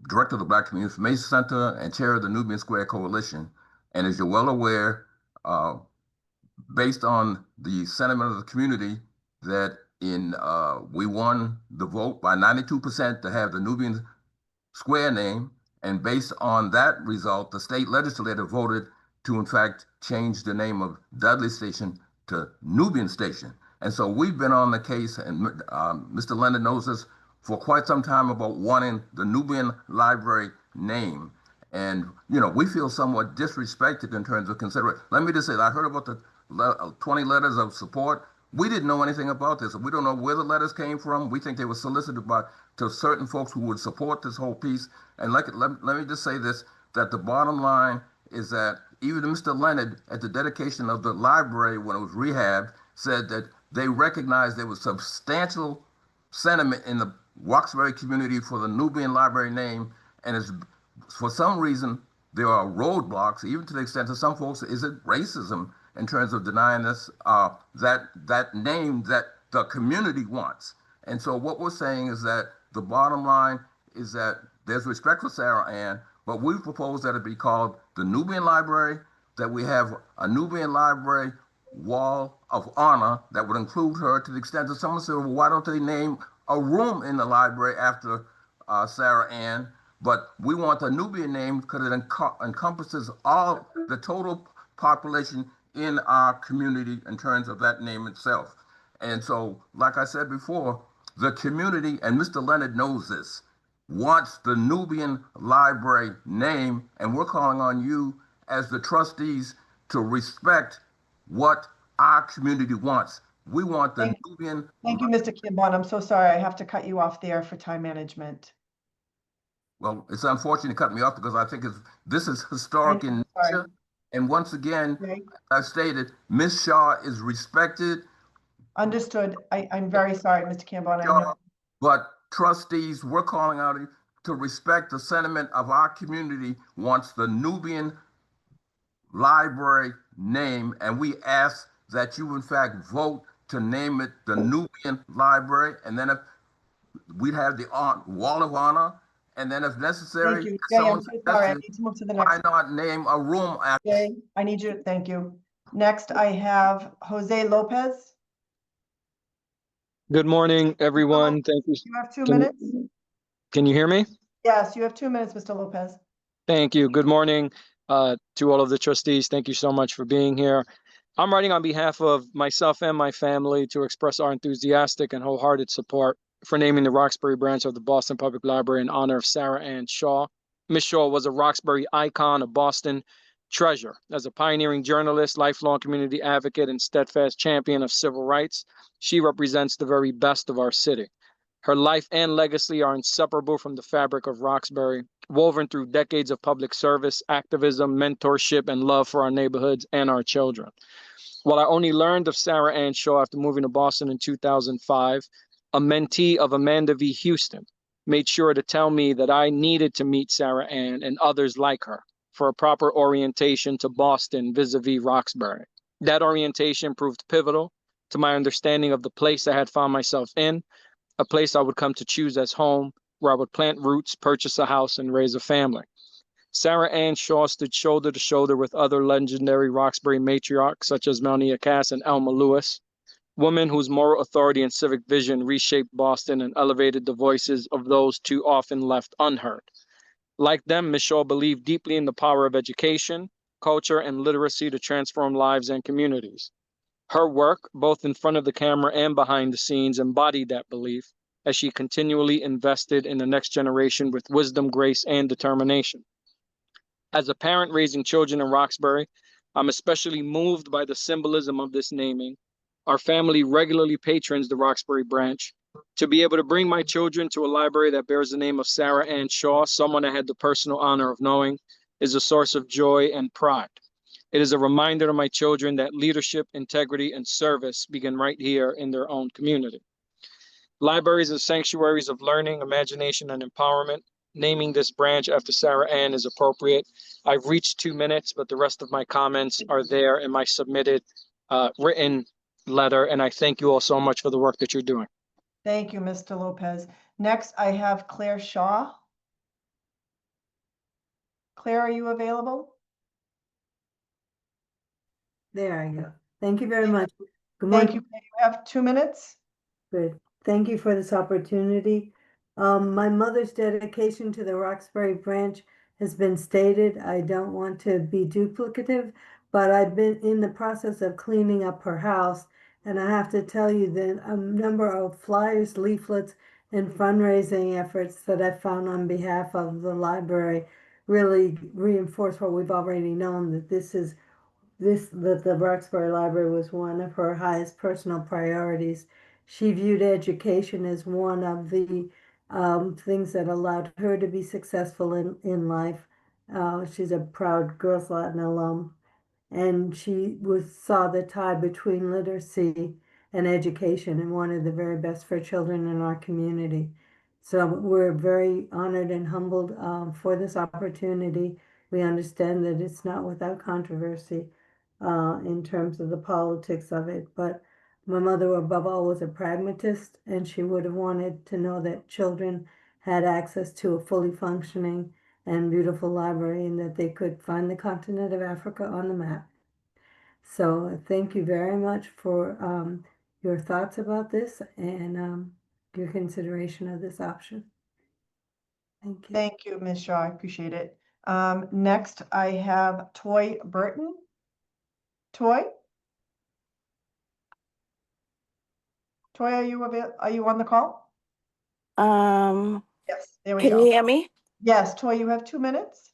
director of the Black Community Information Center and chair of the Nubian Square Coalition. And as you're well aware, based on the sentiment of the community, that we won the vote by 92% to have the Nubian Square name, and based on that result, the state legislature voted to, in fact, change the name of Dudley Station to Nubian Station. And so we've been on the case, and Mr. Leonard knows this, for quite some time about wanting the Nubian Library name. And, you know, we feel somewhat disrespected in terms of consideration. Let me just say, I heard about the 20 letters of support. We didn't know anything about this. We don't know where the letters came from. We think they were solicited to certain folks who would support this whole piece. And let me just say this, that the bottom line is that even Mr. Leonard, at the dedication of the library when it was rehabbed, said that they recognized there was substantial sentiment in the Roxbury community for the Nubian Library name, and for some reason there are roadblocks, even to the extent that some folks, is it racism in terms of denying this that name that the community wants. And so what we're saying is that the bottom line is that there's respect for Sarah Ann, but we propose that it be called the Nubian Library, that we have a Nubian Library wall of honor that would include her, to the extent that someone said, well, why don't they name a room in the library after Sarah Ann? But we want the Nubian name because it encompasses all the total population in our community in terms of that name itself. And so, like I said before, the community, and Mr. Leonard knows this, wants the Nubian Library name, and we're calling on you as the trustees to respect what our community wants. We want the Nubian. Thank you, Mr. Cambon. I'm so sorry. I have to cut you off there for time management. Well, it's unfortunate to cut me off because I think this is historic in nature. And once again, I've stated, Ms. Shaw is respected. Understood. I'm very sorry, Mr. Cambon. I know. But trustees, we're calling out to respect the sentiment of our community wants the Nubian Library name, and we ask that you, in fact, vote to name it the Nubian Library, and then if we'd have the wall of honor, and then if necessary, thank you. Jay, I'm so sorry. I need to move to the next. Why not name a room after? Jay, I need you. Thank you. Next, I have Jose Lopez. Good morning, everyone. Thank you. You have 2 minutes. Can you hear me? Yes, you have 2 minutes, Mr. Lopez. Thank you. Good morning to all of the trustees. Thank you so much for being here. I'm writing on behalf of myself and my family to express our enthusiastic and wholehearted support for naming the Roxbury branch of the Boston Public Library in honor of Sarah Ann Shaw. Ms. Shaw was a Roxbury icon, a Boston treasure. As a pioneering journalist, lifelong community advocate, and steadfast champion of civil rights, she represents the very best of our city. Her life and legacy are inseparable from the fabric of Roxbury, woven through decades of public service, activism, mentorship, and love for our neighborhoods and our children. While I only learned of Sarah Ann Shaw after moving to Boston in 2005, a mentee of Amanda V. Houston made sure to tell me that I needed to meet Sarah Ann and others like her for a proper orientation to Boston vis-a-vis Roxbury. That orientation proved pivotal to my understanding of the place I had found myself in, a place I would come to choose as home, where I would plant roots, purchase a house, and raise a family. Sarah Ann Shaw stood shoulder to shoulder with other legendary Roxbury matriarchs such as Melnia Cass and Elma Lewis, women whose moral authority and civic vision reshaped Boston and elevated the voices of those too often left unheard. Like them, Ms. Shaw believed deeply in the power of education, culture, and literacy to transform lives and communities. Her work, both in front of the camera and behind the scenes, embodied that belief as she continually invested in the next generation with wisdom, grace, and determination. As a parent raising children in Roxbury, I'm especially moved by the symbolism of this naming. Our family regularly patrons the Roxbury branch. To be able to bring my children to a library that bears the name of Sarah Ann Shaw, someone I had the personal honor of knowing, is a source of joy and pride. It is a reminder to my children that leadership, integrity, and service begin right here in their own community. Libraries are sanctuaries of learning, imagination, and empowerment. Naming this branch after Sarah Ann is appropriate. I've reached 2 minutes, but the rest of my comments are there in my submitted written letter, and I thank you all so much for the work that you're doing. Thank you, Mr. Lopez. Next, I have Claire Shaw. Claire, are you available? There I go. Thank you very much. Good Thank morning. you. You have 2 minutes. Good. Thank you for this opportunity. My mother's dedication to the Roxbury branch has been stated. I don't want to be duplicative, but I've been in the process of cleaning up her house. And I have to tell you that a number of flyers, leaflets, and fundraising efforts that I found on behalf of the library really reinforce what we've already known, that that the Roxbury Library was one of her highest personal priorities. She viewed education as one of the things that allowed her to be successful in life. She's a proud Girls Latin alum, and she saw the tie between literacy and education and wanted the very best for children in our community. So we're very honored and humbled for this opportunity. We understand that it's not without controversy in terms of the politics of it, but my mother above all was a pragmatist, and she would have wanted to know that children had access to a fully functioning and beautiful library, and that they could find the continent of Africa on the map. So thank you very much for your thoughts about this and your consideration of this option. Thank you. Thank you, Ms. Shaw. I appreciate it. Next, I have Toy Burton. Toy? Toy, are you on the call? Yes, there we go. Can you hear me? Yes, Toy, you have 2 minutes.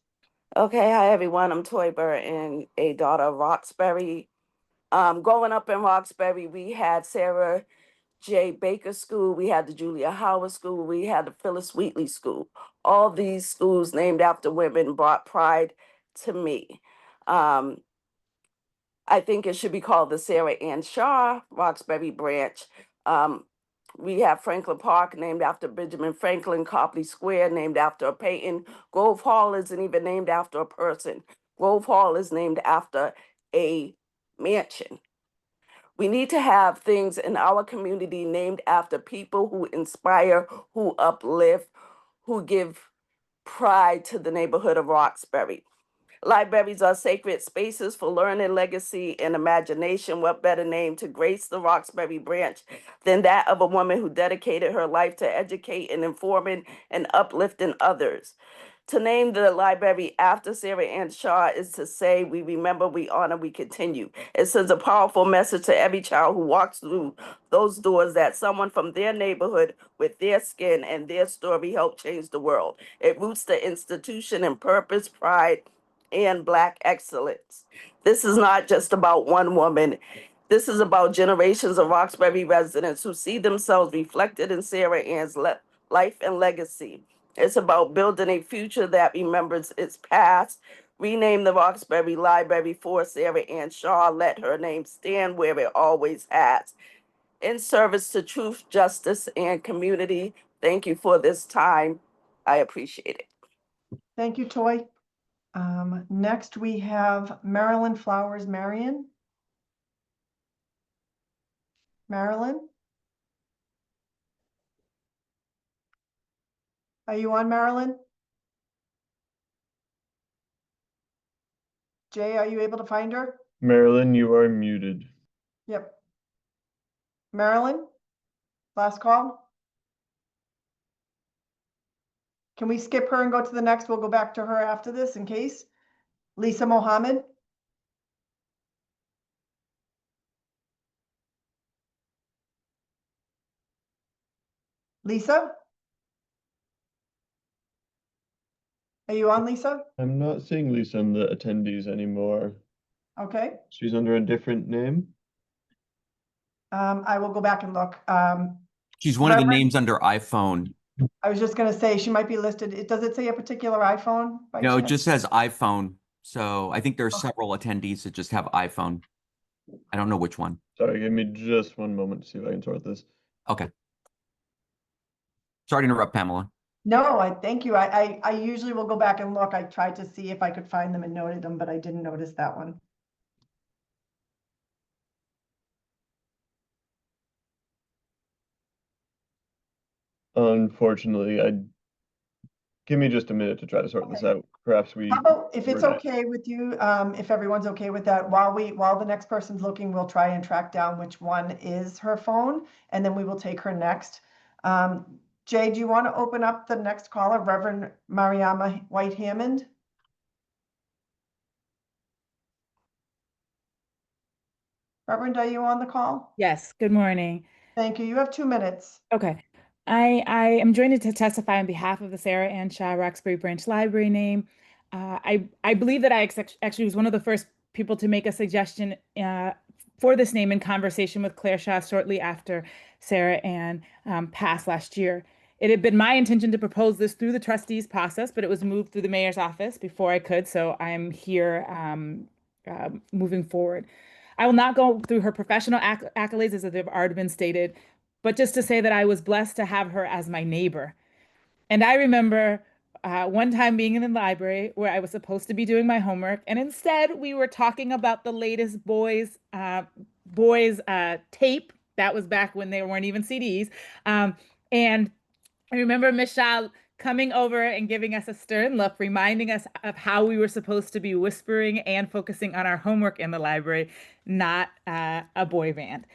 Okay, hi everyone. I'm Toy Burton, a daughter of Roxbury. Growing up in Roxbury, we had Sarah J. Baker School, we had the Julia Howard School, we had the Phyllis Wheatley School. All these schools named after women brought pride to me. I think it should be called the Sarah Ann Shaw Roxbury branch. We have Franklin Park named after Benjamin Franklin, Copley Square named after a Peyton. Grove Hall isn't even named after a person. Grove Hall is named after a mansion. We need to have things in our community named after people who inspire, who uplift, who give pride to the neighborhood of Roxbury. Libraries are sacred spaces for learning, legacy, and imagination. What better name to grace the Roxbury branch than that of a woman who dedicated her life to educating, informing, and uplifting others? To name the library after Sarah Ann Shaw is to say we remember, we honor, we continue. It sends a powerful message to every child who walks through those doors that someone from their neighborhood with their skin and their story helped change the world. It roots the institution in purpose, pride, and Black excellence. This is not just about one woman. This is about generations of Roxbury residents who see themselves reflected in Sarah Ann's life and legacy. It's about building a future that remembers its past. Rename the Roxbury Library for Sarah Ann Shaw. Let her name stand where it always has. In service to truth, justice, and community. Thank you for this time. I appreciate it. Thank you, Toy. Next, we have Marilyn Flowers Marion. Marilyn? Are you on, Marilyn? Jay, are you able to find her? Marilyn, you are muted. Yep. Marilyn, last call. Can we skip her and go to the next? We'll go back to her after this in case. Lisa Mohammed. Lisa? Are you on, Lisa? I'm not seeing Lisa in the attendees anymore. Okay. She's under a different name. I will go back and look. She's one of the Reverend- names under iPhone. I was just going to say she might be listed. Does it say a particular iPhone? No, it just says iPhone. So I think there are several attendees that just have iPhone. I don't know which one. Sorry, give me just one moment to see if I can sort this. Okay. Sorry to interrupt, Pamela. No, thank you. I usually will go back and look. I tried to see if I could find them and noted them, but I didn't notice that one. Unfortunately, give me just a minute to try to sort this out. Perhaps we. How about if it's were not- okay with you, if everyone's okay with that, while the next person's looking, we'll try and track down which one is her phone, and then we will take her next. Jay, do you want to open up the next caller, Reverend Mariama White Hammond? Reverend, are you on the call? Yes, good morning. Thank you. You have 2 minutes. Okay. I am joined to testify on behalf of the Sarah Ann Shaw Roxbury Branch Library name. I believe that I actually was one of the first people to make a suggestion for this name in conversation with Claire Shaw shortly after Sarah Ann passed last year. It had been my intention to propose this through the trustees process, but it was moved through the mayor's office before I could, so I'm here moving forward. I will not go through her professional accolades as they've already been stated, but just to say that I was blessed to have her as my neighbor. And I remember one time being in the library where I was supposed to be doing my homework, and instead we were talking about the latest boys tape. That was back when there weren't even CDs. And I remember Michelle coming over and giving us a stern look, reminding us of how we were supposed to be whispering and focusing on our homework in the library, not a boy band.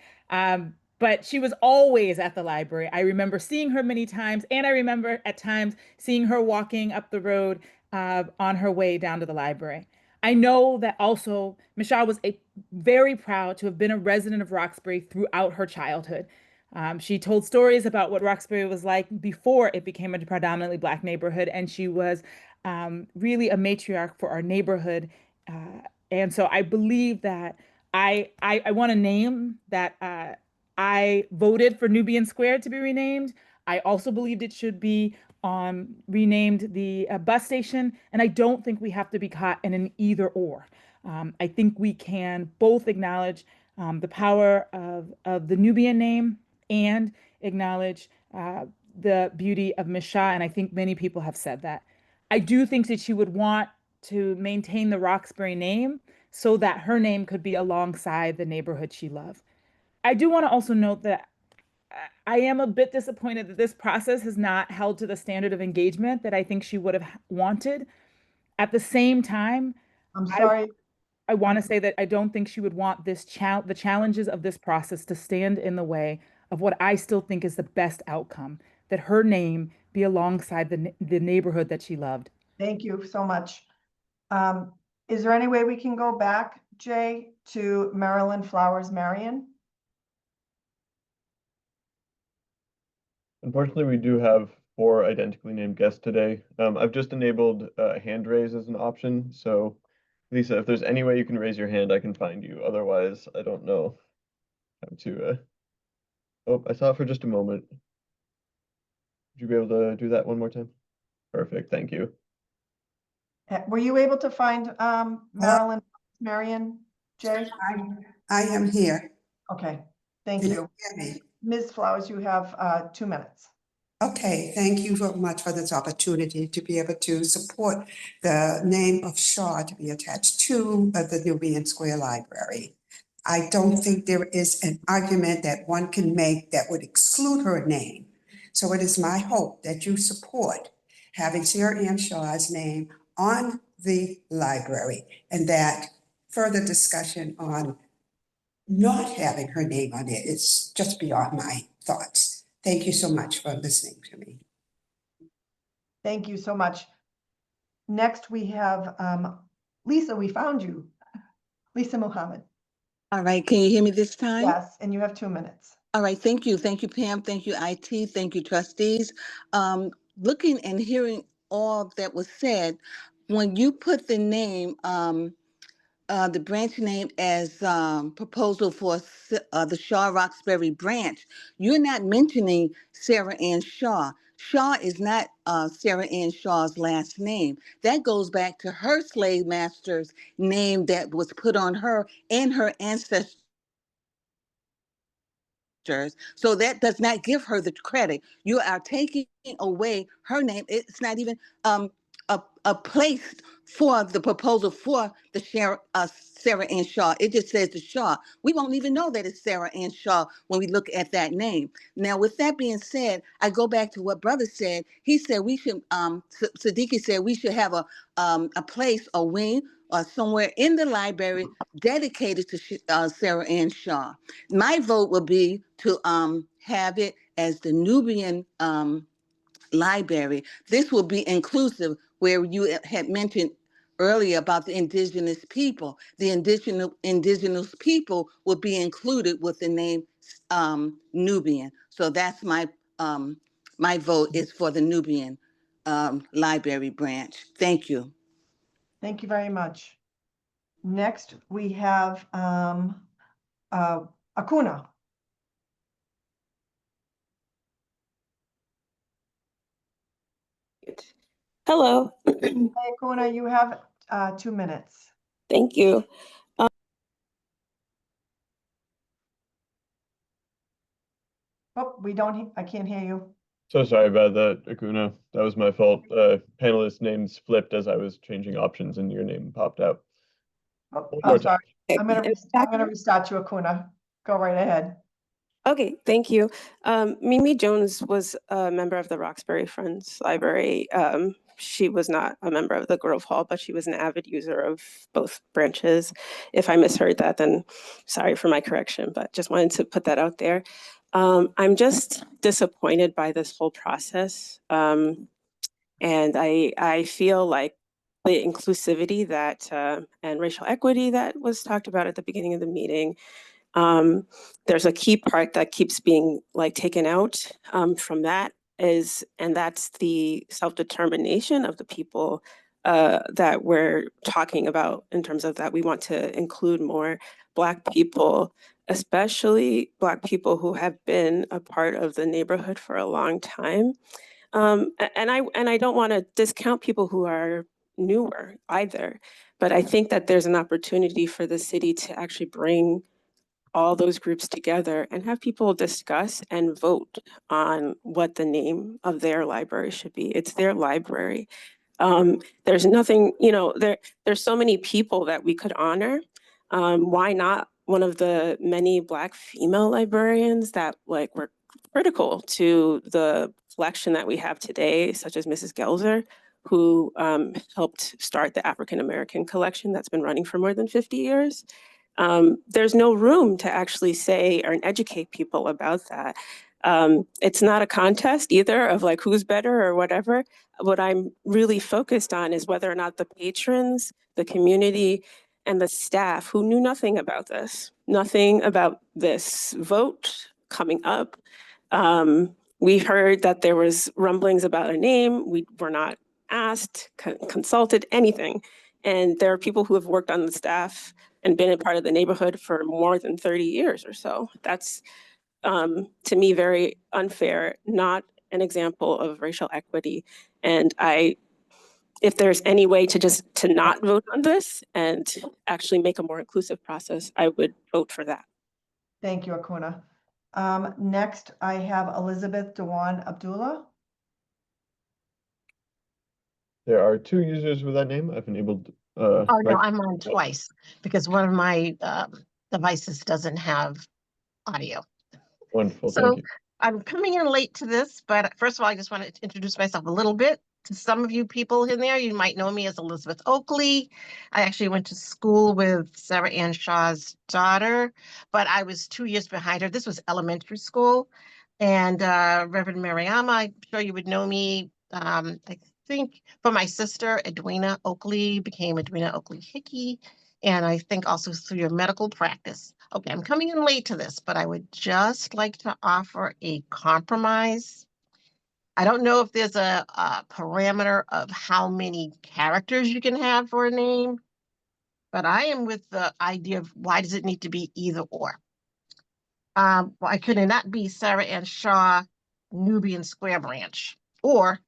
But she was always at the library. I remember seeing her many times, and I remember at times seeing her walking up the road on her way down to the library. I know that also Michelle was very proud to have been a resident of Roxbury throughout her childhood. She told stories about what Roxbury was like before it became a predominantly Black neighborhood, and she was really a matriarch for our neighborhood. And so I believe that I want to name that I voted for Nubian Square to be renamed. I also believed it should be renamed the bus station, and I don't think we have to be caught in an either or. I think we can both acknowledge the power of the Nubian name and acknowledge the beauty of Miss Shaw, and I think many people have said that. I do think that she would want to maintain the Roxbury name so that her name could be alongside the neighborhood she loved. I do want to also note that I am a bit disappointed that this process has not held to the standard of engagement that I think she would have wanted. At the same time, I'm sorry. I want to say that I don't think she would want the challenges of this process to stand in the way of what I still think is the best outcome, that her name be alongside the neighborhood that she loved. Thank you so much. Is there any way we can go back, Jay, to Marilyn Flowers Marion? Unfortunately, we do have 4 identically named guests today. I've just enabled hand raise as an option. So, Lisa, if there's any way you can raise your hand, I can find you. Otherwise, I don't know how to. Oh, I saw it for just a moment. Would you be able to do that one more time? Perfect. Thank you. Were you able to find Marilyn Marion, Jay? I am here. Okay, thank Can you. hear me? Ms. Flowers, you have 2 minutes. Okay, thank you very much for this opportunity to be able to support the name of Shaw to be attached to the Nubian Square Library. I don't think there is an argument that one can make that would exclude her name. So it is my hope that you support having Sarah Ann Shaw's name on the library, and that further discussion on not having her name on it is just beyond my thoughts. Thank you so much for listening to me. Thank you so much. Next, we have Lisa, we found you. Lisa Muhammad. All right, can you hear me this time? Yes, and you have 2 minutes. All right, thank you. Thank you, Pam. Thank you, IT. Thank you, trustees. Looking and hearing all that was said, when you put the name, the branch name as proposal for the Shaw Roxbury branch, you're not mentioning Sarah Ann Shaw. Shaw is not Sarah Ann Shaw's last name. That goes back to her slave master's name that was put on her and her ancestors. So that does not give her the credit. You are taking away her name. It's not even a place for the proposal for the Sarah Ann Shaw. It just says the Shaw. We won't even know that it's Sarah Ann Shaw when we look at that name. Now, with that being said, I go back to what Brother said. He said we should, Siddiqui said we should have a place, a wing, or somewhere in the library dedicated to Sarah Ann Shaw. My vote would be to have it as the Nubian library. This will be inclusive, where you had mentioned earlier about the indigenous people. The indigenous people will be included with the name Nubian. So that's my my vote is for the Nubian library branch. Thank you. Thank you very much. Next, we have Acuna. Hello. Hey, Acuna, you have 2 minutes. Thank you. Oh, I can't hear you. So sorry about that, Acuna. That was my fault. Panelist names flipped as I was changing options and your name popped out. Oh, One more I'm sorry. Okay. I'm gonna restart you, Acuna. Go right ahead. Okay, thank you. Mimi Jones was a member of the Roxbury Friends Library. She was not a member of the Grove Hall, but she was an avid user of both branches. If I misheard that, then sorry for my correction, but just wanted to put that out there. I'm just disappointed by this whole process. And I feel like the inclusivity that and racial equity that was talked about at the beginning of the meeting, there's a key part that keeps being like taken out from that and that's the self-determination of the people that we're talking about in terms of that we want to include more Black people, especially Black people who have been a part of the neighborhood for a long time. And I don't want to discount people who are newer either, but I think that there's an opportunity for the city to actually bring all those groups together and have people discuss and vote on what the name of their library should be. It's their library. There's nothing, there's so many people that we could honor. Why not one of the many Black female librarians that were critical to the collection that we have today, such as Mrs. Gelzer, who helped start the African American collection that's been running for more than 50 years. There's no room to actually say or educate people about that. It's not a contest either of who's better or whatever. What I'm really focused on is whether or not the patrons, the community, and the staff who knew nothing about this vote coming up. We heard that there was rumblings about a name. We were not asked, consulted, anything. And there are people who have worked on the staff and been a part of the neighborhood for more than 30 years or so. That's, to me, very unfair, not an example of racial equity. And if there's any way to not vote on this and actually make a more inclusive process, I would vote for that. Thank you, Acuna. Next, I have Elizabeth Dewan Abdullah. There are 2 users with that name. I've enabled. Oh no, I'm on twice because one of my devices doesn't have audio. Wonderful, So thank you. I'm coming in late to this, but first of all, I just wanted to introduce myself a little bit. To some of you people in there, you might know me as Elizabeth Oakley. I actually went to school with Sarah Ann Shaw's daughter, but I was 2 years behind her. This was elementary school. And Reverend Mariama, I'm sure you would know me. I think for my sister, Edwina Oakley became Edwina Oakley Hickey. And I think also through your medical practice. Okay, I'm coming in late to this, but I would just like to offer a compromise. I don't know if there's a parameter of how many characters you can have for a name, but I am with the idea of why does it need to be either or? Why could it not be Sarah Ann Shaw Nubian Square Branch? or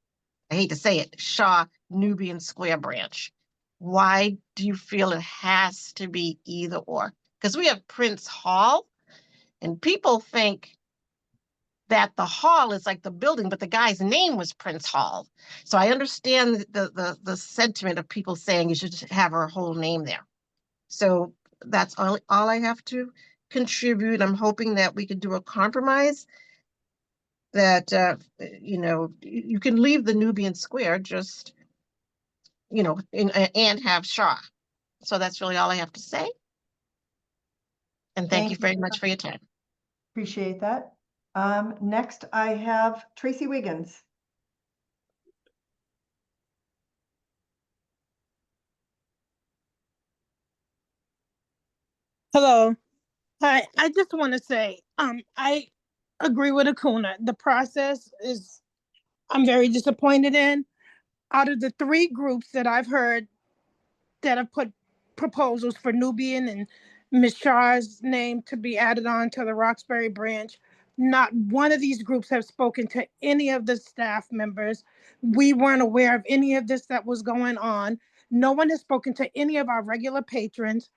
I hate to say it, Shaw Nubian Square branch. Why do you feel it has to be either or? Because we have Prince Hall, and people think that the hall is like the building, but the guy's name was Prince Hall. So I understand the sentiment of people saying you should have her whole name there. So that's all I have to contribute. I'm hoping that we could do a compromise that, you know, you can leave the Nubian Square, just, you know, and have Shaw. So that's really all I have to say. And thank you very much for your time. Appreciate that. Next, I have Tracy Wiggins. Hello. Hi. I just want to say, I agree with Akuna. The process is, I'm very disappointed in. Out of the three groups that I've heard that have put proposals for Nubian and Ms. Shah's name to be added on to the Roxbury branch, not one of these groups have spoken to any of the staff members. We weren't aware of any of this that was going on. No one has spoken to any of our regular patrons.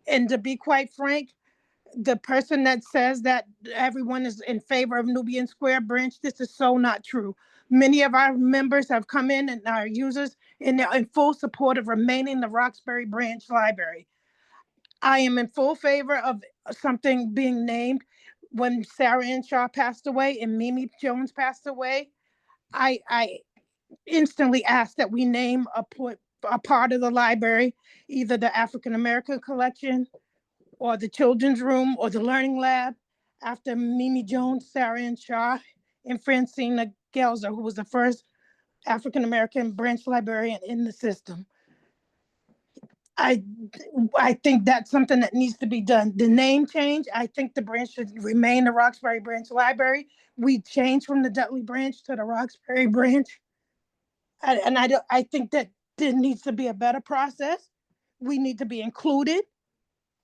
And to be quite frank, the person that says that everyone is in favor of Nubian Square branch, this is so not true. Many of our members have come in and our users and they're in full support of remaining the Roxbury branch library. I am in full favor of something being named. When Sarah Ann Shaw passed away and Mimi Jones passed away, I instantly asked that we name a part of the library, either the African American collection or the children's room or the learning lab, after Mimi Jones, Sarah Ann Shaw, and Francina Gelzer, who was the first African American branch librarian in the system. I think that's something that needs to be done. The name change, I think the branch should remain the Roxbury Branch Library. We changed from the Dudley branch to the Roxbury branch. I think that there needs to be a better process. We need to be included.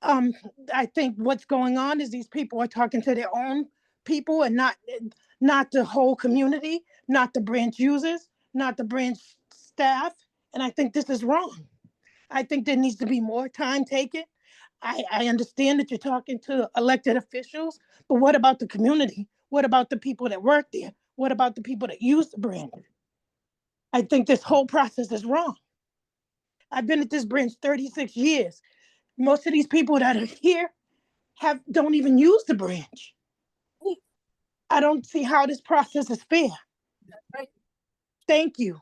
um I think what's going on is these people are talking to their own people and not the whole community, not the branch users, not the branch staff. And I think this is wrong. I think there needs to be more time taken. I understand that you're talking to elected officials, but what about the community? What about the people that work there? What about the people that use the branch? I think this whole process is wrong. I've been at this branch 36 years. Most of these people that are here don't even use the branch. I don't see how this process is fair. Thank you.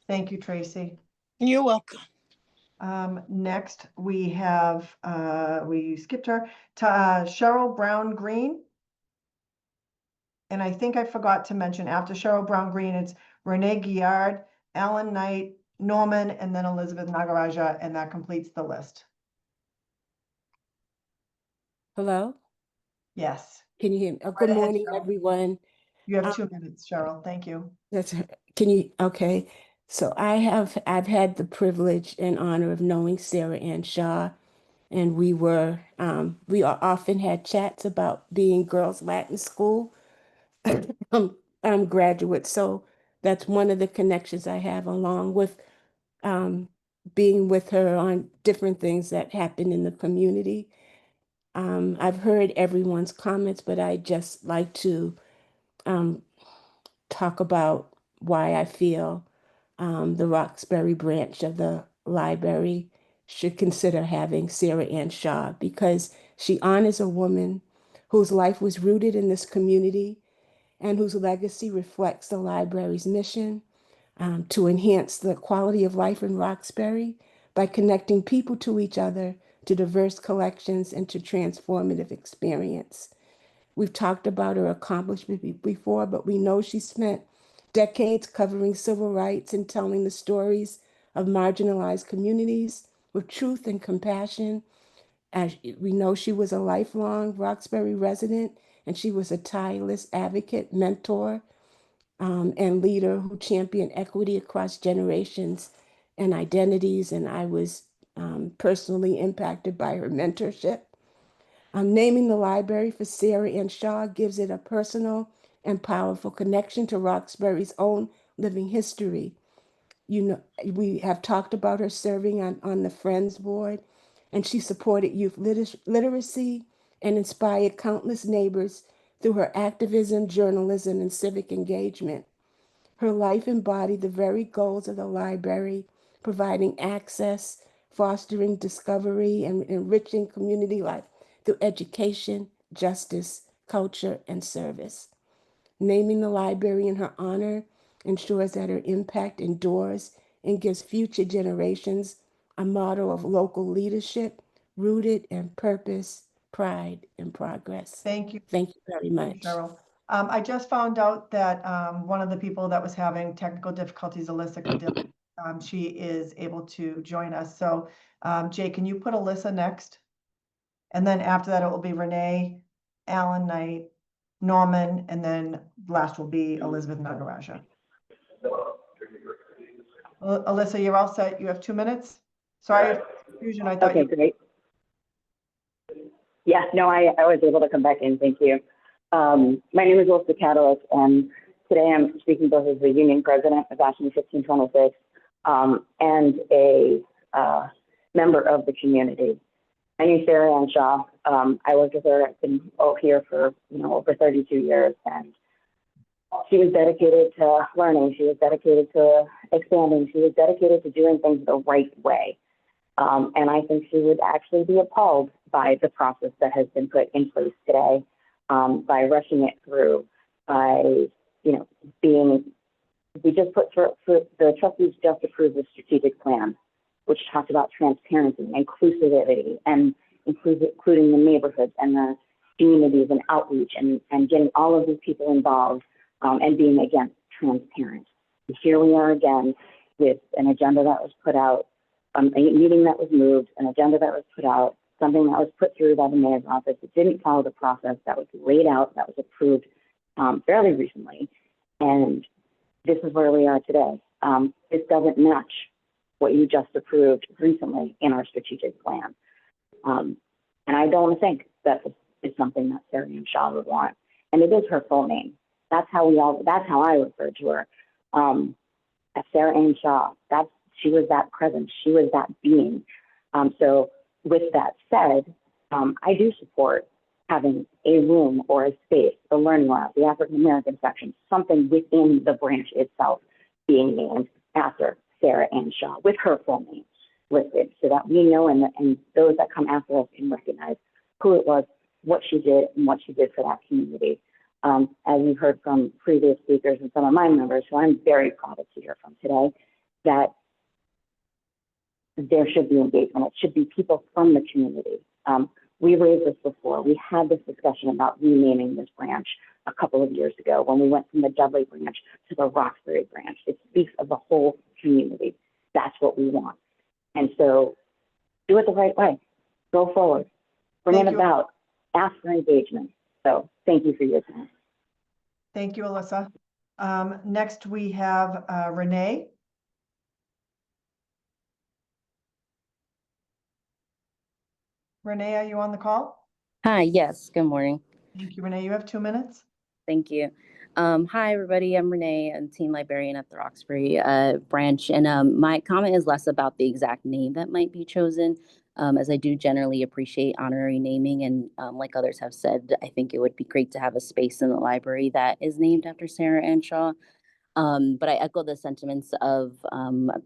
Thank you, Tracy. You're welcome. Next, we have, we skipped her, Cheryl Brown Green. And I think I forgot to mention, after Cheryl Brown Green, it's Renee Guillard, Alan Knight, Norman, and then Elizabeth Nagaraja, and that completes the list. Hello? Yes. Can you hear me? Go Good right ahead, morning, Cheryl. everyone. You have 2 minutes, Cheryl. Thank you. Can you, okay. So I've had the privilege and honor of knowing Sarah Ann Shaw, and we often had chats about being girls Latin school. I'm graduate, so that's one of the connections I have, along with being with her on different things that happen in the community. I've heard everyone's comments, but I just like to talk about why I feel the Roxbury branch of the library should consider having Sarah Ann Shaw, because she honors a woman whose life was rooted in this community and whose legacy reflects the library's mission to enhance the quality of life in Roxbury by connecting people to each other, to diverse collections, and to transformative experience. We've talked about her accomplishment before, but we know she spent decades covering civil rights and telling the stories of marginalized communities with truth and compassion. As we know, she was a lifelong Roxbury resident, and she was a tireless advocate, mentor, and leader who championed equity across generations and identities. And I was personally impacted by her mentorship. Naming the library for Sarah Ann Shaw gives it a personal and powerful connection to Roxbury's own living history. You know, we have talked about her serving on the Friends Board, and she supported youth literacy and inspired countless neighbors through her activism, journalism, and civic engagement. Her life embodied the very goals of the library, providing access, fostering discovery, and enriching community life through education, justice, culture, and service. Naming the library in her honor ensures that her impact endures and gives future generations a model of local leadership rooted in purpose, pride, and progress. Thank you. Thank you very much. Cheryl. I just found out that one of the people that was having technical difficulties, Alyssa Cadillo, she is able to join us. So Jay, can you put Alyssa next? And then after that, it will be Renee, Alan Knight, Norman, and then last will be Elizabeth Nagaraja. Alyssa, you're all set. You have 2 minutes. Sorry for confusion. I thought Okay, great. Yeah, no, I was able to come back in. Thank you. My name is Alyssa Catalyst, and today I'm speaking both as the union president of Action 1526 and a member of the community. I knew Sarah Ann Shaw. I worked with her. I've been here for over 32 years, and she was dedicated to learning. She was dedicated to expanding. She was dedicated to doing things the right way. And I think she would actually be appalled by the process that has been put in place today, by rushing it through, by we just put for the trustees just approved the strategic plan, which talked about transparency, inclusivity, and including the neighborhoods and the communities and outreach and getting all of these people involved and being, again, transparent. And here we are again with an agenda that was put out, a meeting that was moved, an agenda that was put out, something that was put through by the mayor's office. It didn't follow the process that was laid out, that was approved fairly recently. And this is where we are today. This doesn't match what you just approved recently in our strategic plan. And I don't think that is something that Sarah Ann Shaw would want. And it is her full name. That's how I refer to her. As Sarah Ann Shaw. She was that presence. She was that being. So with that said, I do support having a room or a space, the learning lab, the African American section, something within the branch itself being named after Sarah Ann Shaw with her full name listed, so that we know and those that come after us can recognize who it was, what she did, and what she did for that community. As you've heard from previous speakers and some of my members, who I'm very proud to hear from today, that there should be engagement. It should be people from the community. We raised this before. We had this discussion about renaming this branch a couple of years ago when we went from the Dudley branch to the Roxbury branch. It speaks of the whole community. That's what we want. And so do it the right way. Go forward. Bring it about. Ask for engagement. So thank you for your time. Thank you, Alyssa. Next, we have Renee. Renee, are you on the call? Hi, yes, good morning. Thank you, Renee. You have 2 minutes. Thank you. Hi, everybody. I'm Renee. I'm teen librarian at the Roxbury branch. And my comment is less about the exact name that might be chosen, as I do generally appreciate honorary naming. And like others have said, I think it would be great to have a space in the library that is named after Sarah Ann Shaw. But I echo the sentiments of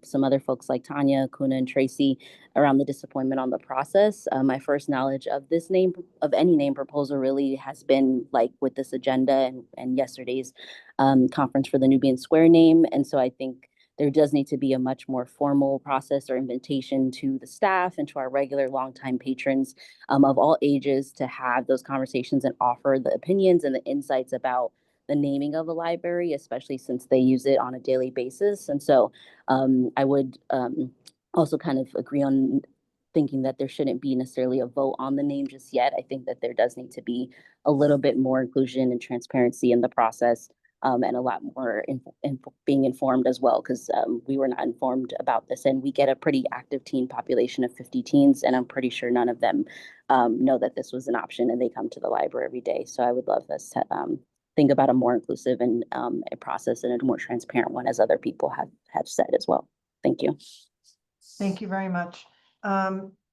some other folks like Tanya, Kuna, and Tracy around the disappointment on the process. My first knowledge of this name, of any name proposal, really has been like with this agenda and yesterday's conference for the Nubian Square name. And so I think there does need to be a much more formal process or invitation to the staff and to our regular longtime patrons of all ages to have those conversations and offer the opinions and the insights about the naming of a library, especially since they use it on a daily basis. And so I would also kind of agree on thinking that there shouldn't be necessarily a vote on the name just yet. I think that there does need to be a little bit more inclusion and transparency in the process and a lot more being informed as well, because we were not informed about this. And we get a pretty active teen population of 50 teens, and I'm pretty sure none of them know that this was an option, and they come to the library every day. So I would love us to think about a more inclusive and a process and a more transparent one, as other people have said as well. Thank you. Thank you very much.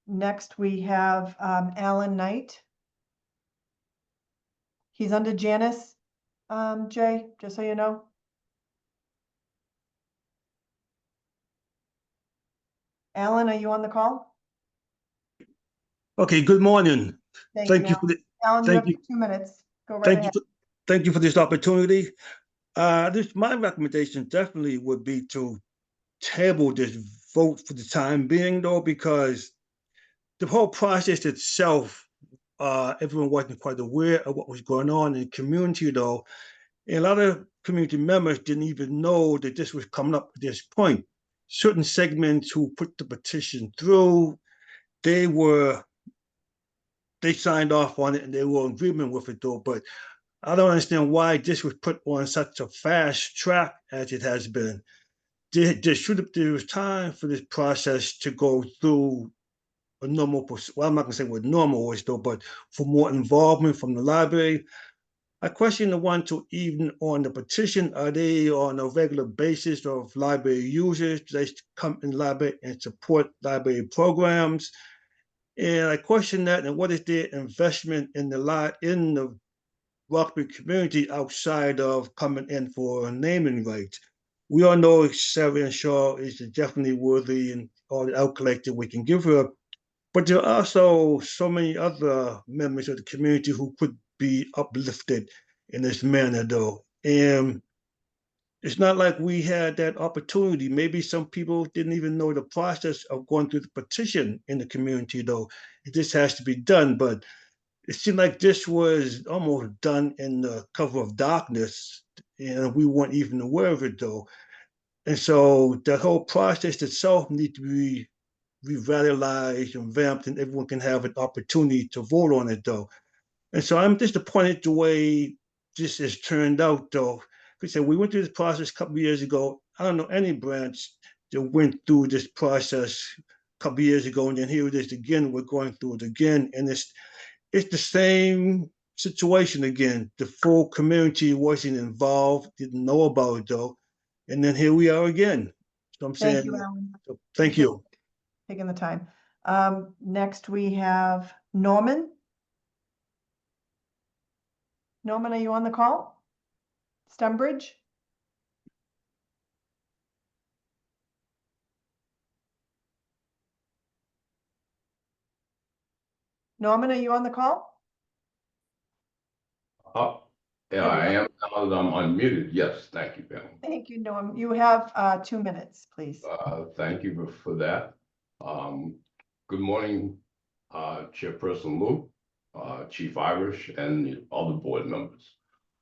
Next, we have Alan Knight. He's under Janice, Jay, just so you know. Alan, are you on the call? Okay, good morning. Thank you for the, Alan, you have 2 minutes. Go right ahead. Thank you for this opportunity. My recommendation definitely would be to table this vote for the time being, though, because the whole process itself, everyone wasn't quite aware of what was going on in the community, though. And a lot of community members didn't even know that this was coming up at this point. Certain segments who put the petition through, they signed off on it and they were in agreement with it, though. But I don't understand why this was put on such a fast track as it has been. There was time for this process to go through a normal, well, I'm not gonna say what normal is though, but for more involvement from the library. I question the ones who even on the petition, are they on a regular basis of library users? Do they come in the library and support library programs? And I question that, and what is their investment in the Roxbury community outside of coming in for naming rights? We all know Sarah Ann Shaw is definitely worthy and all the accolades that we can give her, but there are also so many other members of the community who could be uplifted in this manner, though. And it's not like we had that opportunity. Maybe some people didn't even know the process of going through the petition in the community, though. It just has to be done. But it seemed like this was almost done in the cover of darkness, and we weren't even aware of it, though. And so the whole process itself needs to be revitalized and vamped, and everyone can have an opportunity to vote on it, though. And so I'm disappointed the way this has turned out, though. Like I said, we went through this process a couple of years ago. I don't know any branch that went through this process a couple of years ago, and then here it is again. We're going through it again, and it's the same situation again. The full community wasn't involved, didn't know about it though, and then here we are again. So I'm saying, Thank you, Alan. so thank you. Taking the time. Next we have Norman. Norman, are you on the call? Stembridge? Norman, are you on the call? Yeah, I am. I'm unmuted. Yes, thank you, Pam. Thank you, Norm. You have 2 minutes, please. Thank you for that. Good morning, Chairperson Lou, Chief Irish, and the other board members.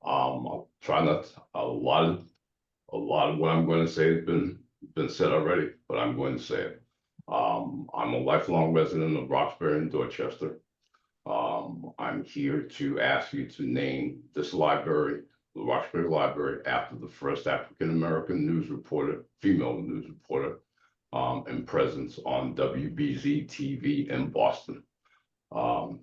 I'll try not to, a lot of what I'm going to say has been said already, but I'm going to say it. I'm a lifelong resident of Roxbury and Dorchester. I'm here to ask you to name this library, the Roxbury Library, after the first African-American news reporter, female news reporter, and presence on WBZ TV in Boston.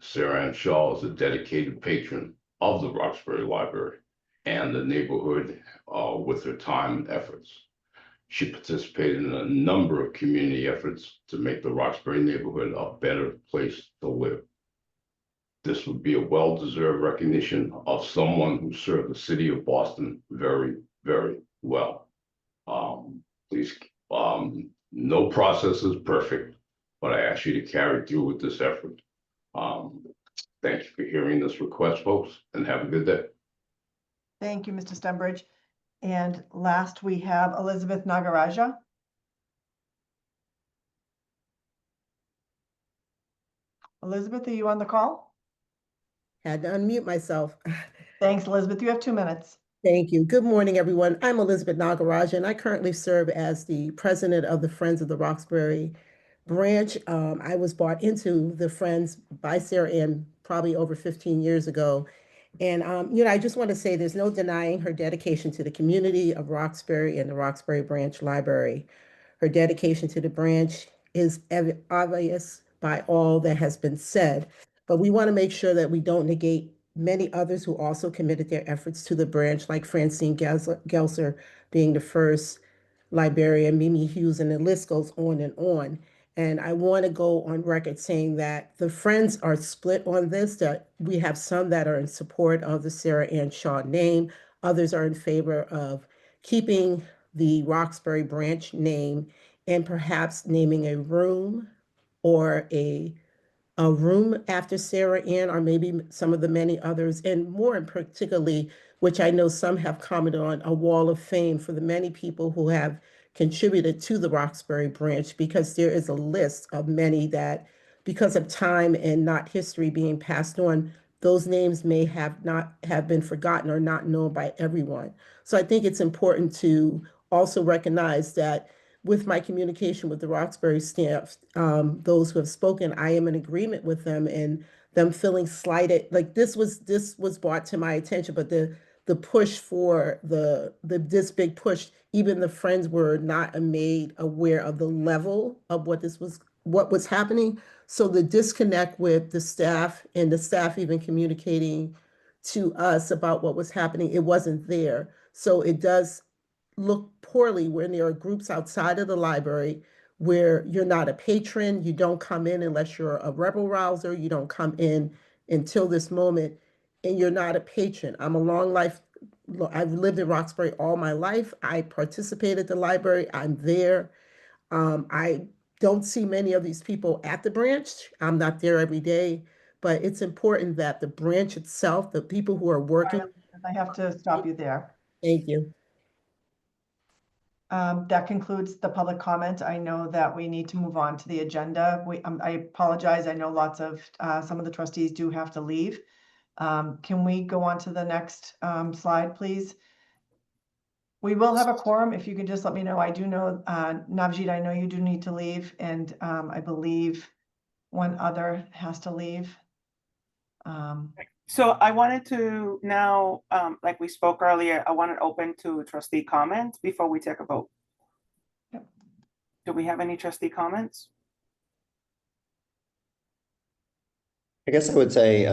Sarah Ann Shaw is a dedicated patron of the Roxbury Library and the neighborhood with her time and efforts. She participated in a number of community efforts to make the Roxbury neighborhood a better place to live. This would be a well-deserved recognition of someone who served the city of Boston very, very well. Please, no process is perfect, but I ask you to carry through with this effort. Thank you for hearing this request, folks, and have a good day. Thank you, Mr. Stembridge. And last we have Elizabeth Nagaraja. Elizabeth, are you on the call? Had to unmute myself. Thanks, Elizabeth. You have 2 minutes. Thank you. Good morning, everyone. I'm Elizabeth Nagaraja, and I currently serve as the president of the Friends of the Roxbury branch. I was brought into the Friends by Sarah Ann probably over 15 years ago. And, I just want to say there's no denying her dedication to the community of Roxbury and the Roxbury Branch Library. Her dedication to the branch is obvious by all that has been said, but we want to make sure that we don't negate many others who also committed their efforts to the branch, like Francine Gelser being the first librarian, Mimi Hughes, and the list goes on and on. And I want to go on record saying that the Friends are split on this, that we have some that are in support of the Sarah Ann Shaw name, others are in favor of keeping the Roxbury branch name and perhaps naming a room or a room after Sarah Ann, or maybe some of the many others, and more in particularly, which I know some have commented on, a wall of fame for the many people who have contributed to the Roxbury branch, because there is a list of many that, because of time and not history being passed on, those names may have not have been forgotten or not known by everyone. So I think it's important to also recognize that with my communication with the Roxbury staff, those who have spoken, I am in agreement with them and them feeling slighted. Like this was brought to my attention, but the push for the this big push, even the Friends were not made aware of the level of what was happening. So the disconnect with the staff and the staff even communicating to us about what was happening, it wasn't there. So it does look poorly when there are groups outside of the library where you're not a patron, you don't come in unless you're a rebel rouser, you don't come in until this moment, and you're not a patron. I've lived in Roxbury all my life. I participate at the library. I'm there. I don't see many of these people at the branch. I'm not there every day, but it's important that the branch itself, the people who are working. I have to stop you there. Thank you. That concludes the public comment. I know that we need to move on to the agenda. I apologize. I know lots of, some of the trustees do have to leave. Can we go on to the next slide, please? We will have a quorum. If you can just let me know. I do know, Navjeet, I know you do need to leave, and I believe one other has to leave. So I wanted to now, like we spoke earlier, I want it open to trustee comments before we take a vote. Yep. Do we have any trustee comments? I guess I would say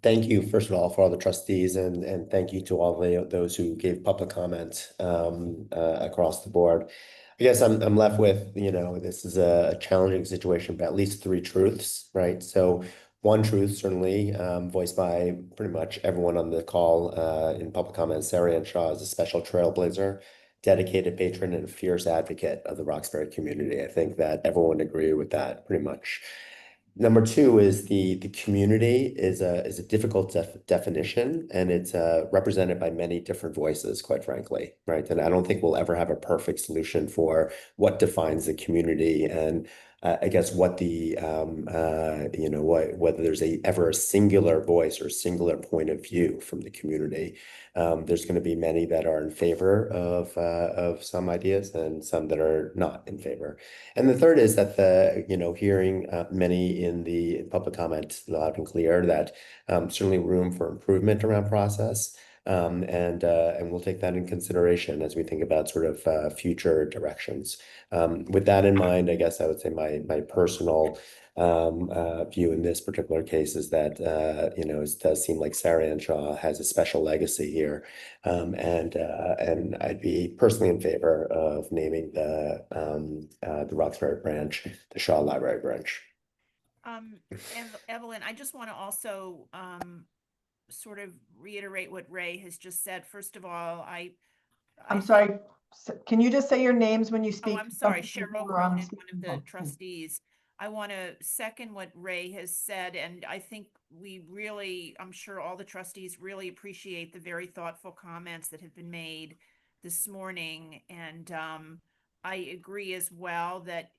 thank you, first of all, for all the trustees, and thank you to all those who gave public comment across the board. I guess I'm left with, this is a challenging situation, but at least three truths, right? So one truth, certainly voiced by pretty much everyone on the call in public comment, Sarah Ann Shaw is a special trailblazer, dedicated patron, and fierce advocate of the Roxbury community. I think that everyone would agree with that pretty much. Number two is the community is a difficult definition, and it's represented by many different voices, quite frankly, right? And I don't think we'll ever have a perfect solution for what defines the community, and I guess what the whether there's ever a singular voice or singular point of view from the community. There's going to be many that are in favor of some ideas and some that are not in favor. And the third is that hearing many in the public comment loud and clear that certainly room for improvement around process. And we'll take that in consideration as we think about sort of future directions. With that in mind, I guess I would say my personal view in this particular case is that it does seem like Sarah Ann Shaw has a special legacy here, and I'd be personally in favor of naming the Roxbury branch the Shaw Library branch. Evelyn, I just want to also sort of reiterate what Ray has just said. First of all, I'm sorry. Can you just say your names when you speak? Oh, I'm sorry. Cheryl Cronin, one of the trustees. I want to second what Ray has said, and I think I'm sure all the trustees really appreciate the very thoughtful comments that have been made this morning. And I agree as well that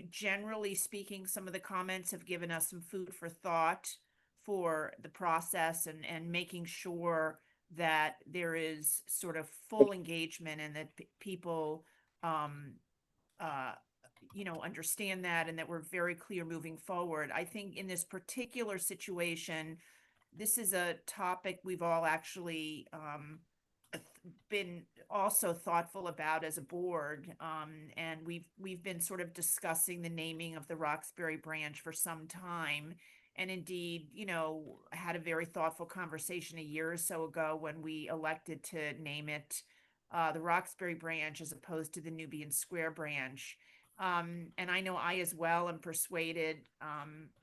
generally speaking, some of the comments have given us some food for thought for the process and making sure that there is sort of full engagement and that people understand that and that we're very clear moving forward. I think in this particular situation, this is a topic we've all actually been also thoughtful about as a board. And we've been sort of discussing the naming of the Roxbury branch for some time. And indeed, you know, had a very thoughtful conversation a year or so ago when we elected to name it the Roxbury branch as opposed to the Nubian Square branch. And I know I as well am persuaded,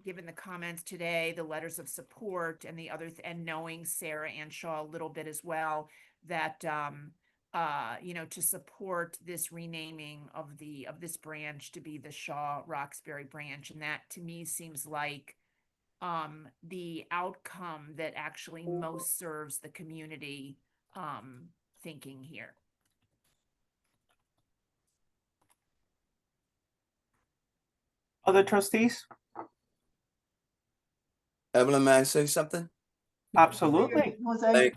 given the comments today, the letters of support and the other, and knowing Sarah Ann Shaw a little bit as well, that, you know, to support this renaming of this branch to be the Shaw Roxbury branch. And that to me seems like the outcome that actually most serves the community thinking here. Other trustees? Evelyn, may I say something? Absolutely. Jose.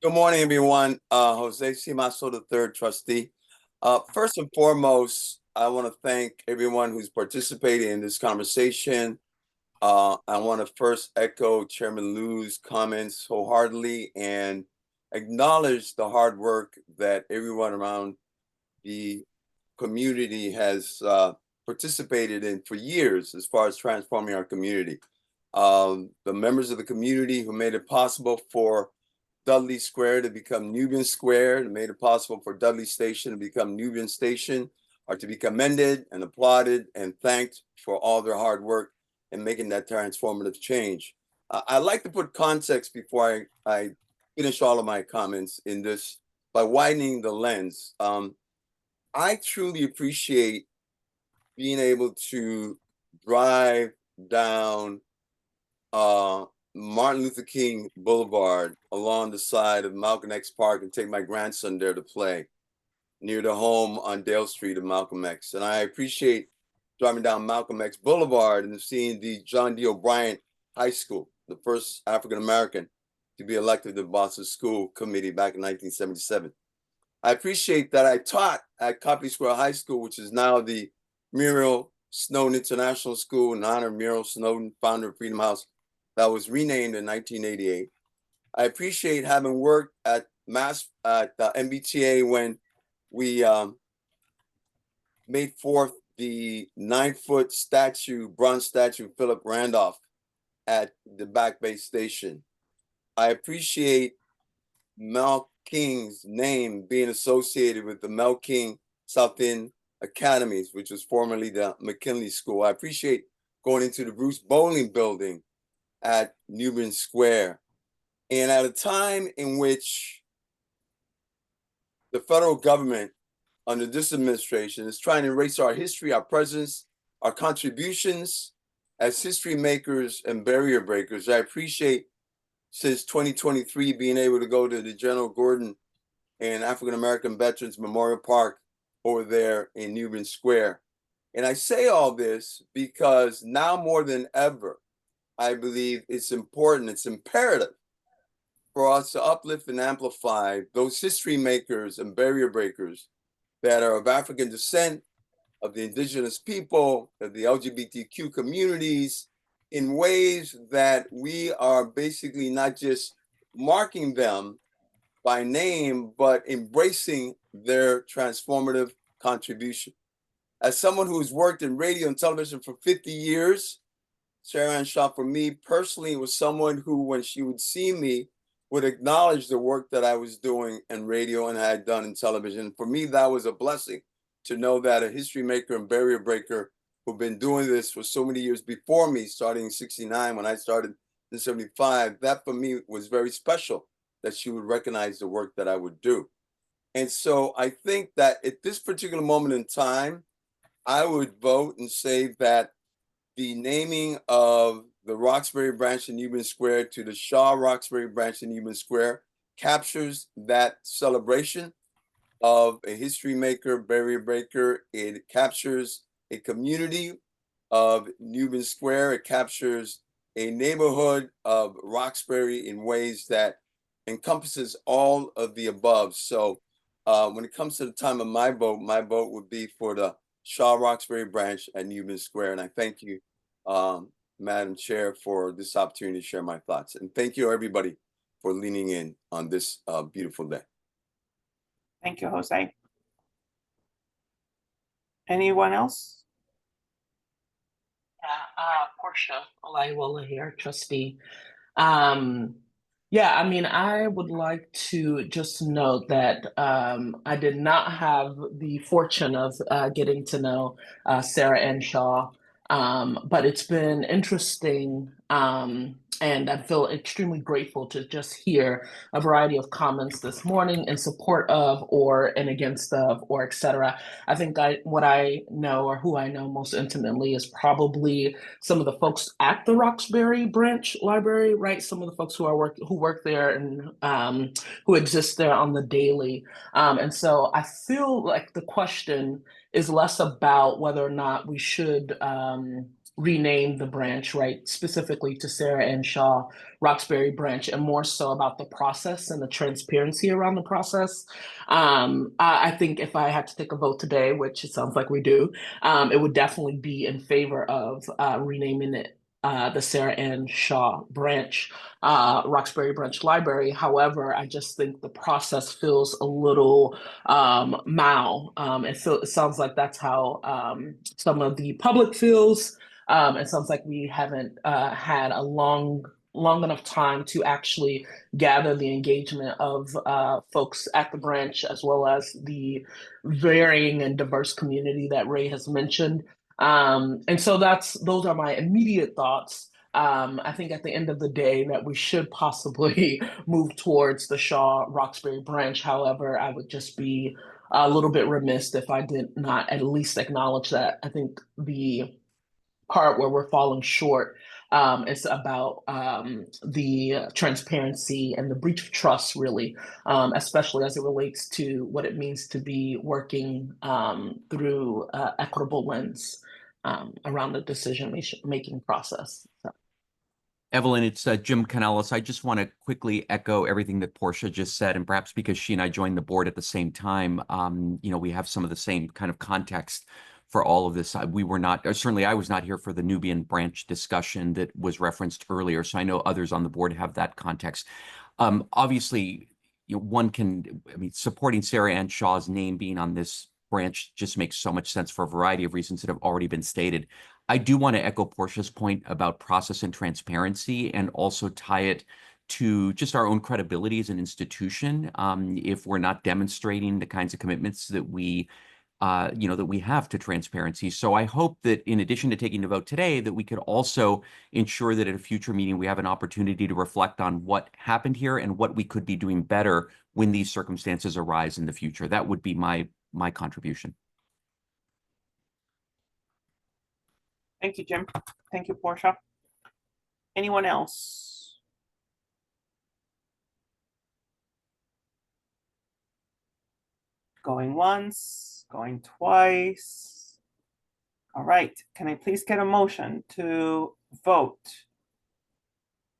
Good morning, everyone. Jose Cimaso, the third trustee. First and foremost, I want to thank everyone who's participating in this conversation. I want to first echo Chairman Liu's comments wholeheartedly and acknowledge the hard work that everyone around the community has participated in for years as far as transforming our community. The members of the community who made it possible for Dudley Square to become Nubian Square, and made it possible for Dudley Station to become Nubian Station, are to be commended and applauded and thanked for all their hard work in making that transformative change. I like to put context before I finish all of my comments in this by widening the lens. I truly appreciate being able to drive down Martin Luther King Boulevard along the side of Malcolm X Park and take my grandson there to play near the home on Dale Street of Malcolm X. And I appreciate driving down Malcolm X Boulevard and seeing the John D. O'Brien High School, the first African-American to be elected to the Boston School Committee back in 1977. I appreciate that I taught at Copley Square High School, which is now the Muriel Snowden International School in honor of Muriel Snowden, founder of Freedom House, that was renamed in 1988. I appreciate having worked at MBTA when we made forth the 9-foot statue, bronze statue, Philip Randolph at the Back Bay Station. I appreciate Mel King's name being associated with the Mel King South End Academies, which was formerly the McKinley School. I appreciate going into the Bruce Bowling building at Nubian Square. And at a time in which the federal government under this administration is trying to erase our history, our presence, our contributions as history makers and barrier breakers, I appreciate since 2023 being able to go to the General Gordon and African American Veterans Memorial Park over there in Nubian Square. And I say all this because now more than ever, I believe it's important, it's imperative for us to uplift and amplify those history makers and barrier breakers that are of African descent, of the indigenous people, of the LGBTQ communities, in ways that we are basically not just marking them by name, but embracing their transformative contribution. As someone who's worked in radio and television for 50 years, Sarah Ann Shaw, for me personally, was someone who, when she would see me, would acknowledge the work that I was doing in radio and had done in television. For me, that was a blessing to know that a history maker and barrier breaker who've been doing this for so many years before me, starting in 69 when I started in 75, that for me was very special that she would recognize the work that I would do. And so I think that at this particular moment in time, I would vote and say that the naming of the Roxbury branch in Nubian Square to the Shaw Roxbury branch in Nubian Square captures that celebration of a history maker, barrier breaker. It captures a community of Nubian Square. It captures a neighborhood of Roxbury in ways that encompasses all of the above. So when it comes to the time of my vote would be for the Shaw Roxbury branch at Nubian Square. And I thank you Madam Chair, for this opportunity to share my thoughts. And thank you, everybody, for leaning in on this beautiful day. Thank you, Jose. Anyone else? Yeah, Portia Olaiwola here, trustee. Yeah, I mean, I would like to just note that I did not have the fortune of getting to know Sarah Ann Shaw, but it's been interesting, and I feel extremely grateful to just hear a variety of comments this morning in support of, or and against of, or etc. I think what I know, or who I know most intimately, is probably some of the folks at the Roxbury Branch Library, right? Some of the folks who work there and who exist there on the daily. And so I feel like the question is less about whether or not we should rename the branch, right, specifically to Sarah Ann Shaw Roxbury Branch, and more so about the process and the transparency around the process. I think if I had to take a vote today, which it sounds like we do, it would definitely be in favor of renaming it the Sarah Ann Shaw Branch, Roxbury Branch Library. However, I just think the process feels a little it sounds like that's how some of the public feels. It sounds like we haven't had a long enough time to actually gather the engagement of folks at the branch, as well as the varying and diverse community that Ray has mentioned. And so those are my immediate thoughts. I think at the end of the day that we should possibly move towards the Shaw Roxbury Branch. However, I would just be a little bit remiss if I did not at least acknowledge that. I think the part where we're falling short is about the transparency and the breach of trust, really, especially as it relates to what it means to be working through equitable lens around the decision-making process. So. Evelyn, it's Jim Canellis. I just want to quickly echo everything that Portia just said, and perhaps because she and I joined the board at the same time, we have some of the same kind of context for all of this. We were not, or certainly I was not here for the Nubian branch discussion that was referenced earlier, so I know others on the board have that context. Obviously, supporting Sarah Ann Shaw's name being on this branch just makes so much sense for a variety of reasons that have already been stated. I do want to echo Portia's point about process and transparency, and also tie it to just our own credibility as an institution. If we're not demonstrating the kinds of commitments that we have to transparency. So I hope that in addition to taking the vote today, that we could also ensure that at a future meeting, we have an opportunity to reflect on what happened here and what we could be doing better when these circumstances arise in the future. That would be my contribution. Thank you, Jim. Thank you, Portia. Anyone else? Going once, going twice. All right, can I please get a motion to vote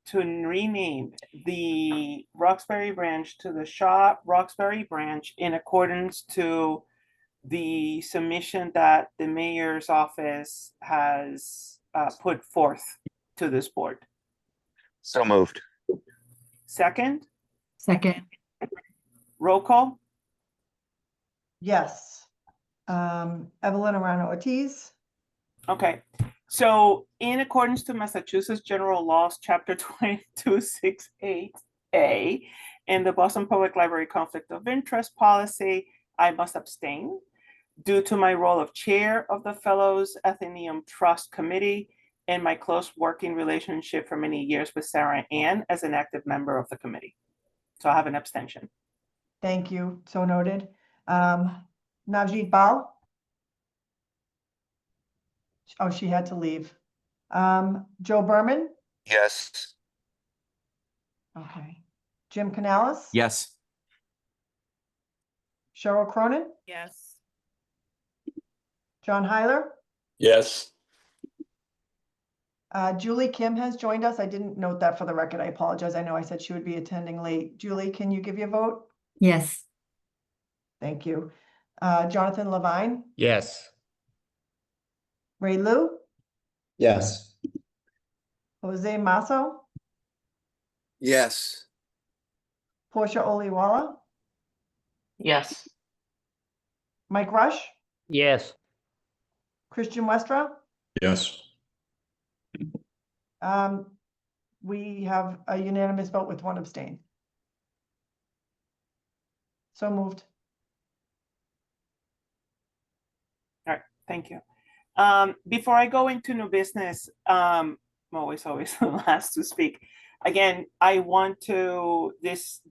to rename the Roxbury Branch to the Shaw Roxbury Branch in accordance to the submission that the mayor's office has put forth to this board? So moved. Second? Second. Roll call? Yes. Evelyn Arano Ortiz. Okay, so in accordance to Massachusetts General Laws, Chapter 2268A, and the Boston Public Library Conflict of Interest Policy, I must abstain due to my role of chair of the Fellows Athenaeum Trust Committee and my close working relationship for many years with Sarah Ann as an active member of the committee. So I have an abstention. Thank you. So noted. Navjeet Bal. Oh, she had to leave. Joe Berman. Yes. Okay. Jim Canellis. Yes. Cheryl Cronin. Yes. John Heiler. Yes. Julie Kim has joined us. I didn't note that for the record. I apologize. I know I said she would be attending late. Julie, can you give your vote? Yes. Thank you. Jonathan Levine. Yes. Ray Lou. Yes. Jose Masso, Yes. Portia Oliwala, Yes. Mike Rush, Yes. Christian Westra. Yes. We have a unanimous vote with one abstain. So moved. All right, thank you. Before I go into new business, I'm always the last to speak. Again, I want to, these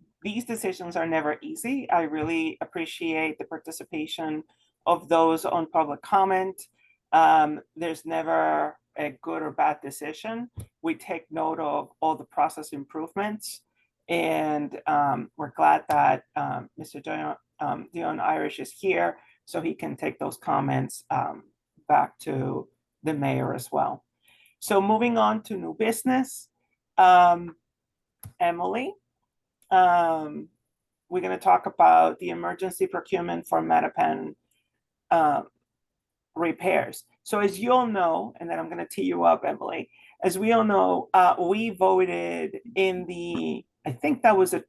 decisions are never easy. I really appreciate the participation of those on public comment. There's never a good or bad decision. We take note of all the process improvements, and we're glad that Mr. Dion Irish is here so he can take those comments back to the mayor as well. So moving on to new business, Emily, we're going to talk about the emergency procurement for Mattapan repairs. So as you all know, and then I'm going to tee you up, Emily, as we all know, we voted in the, I think that was a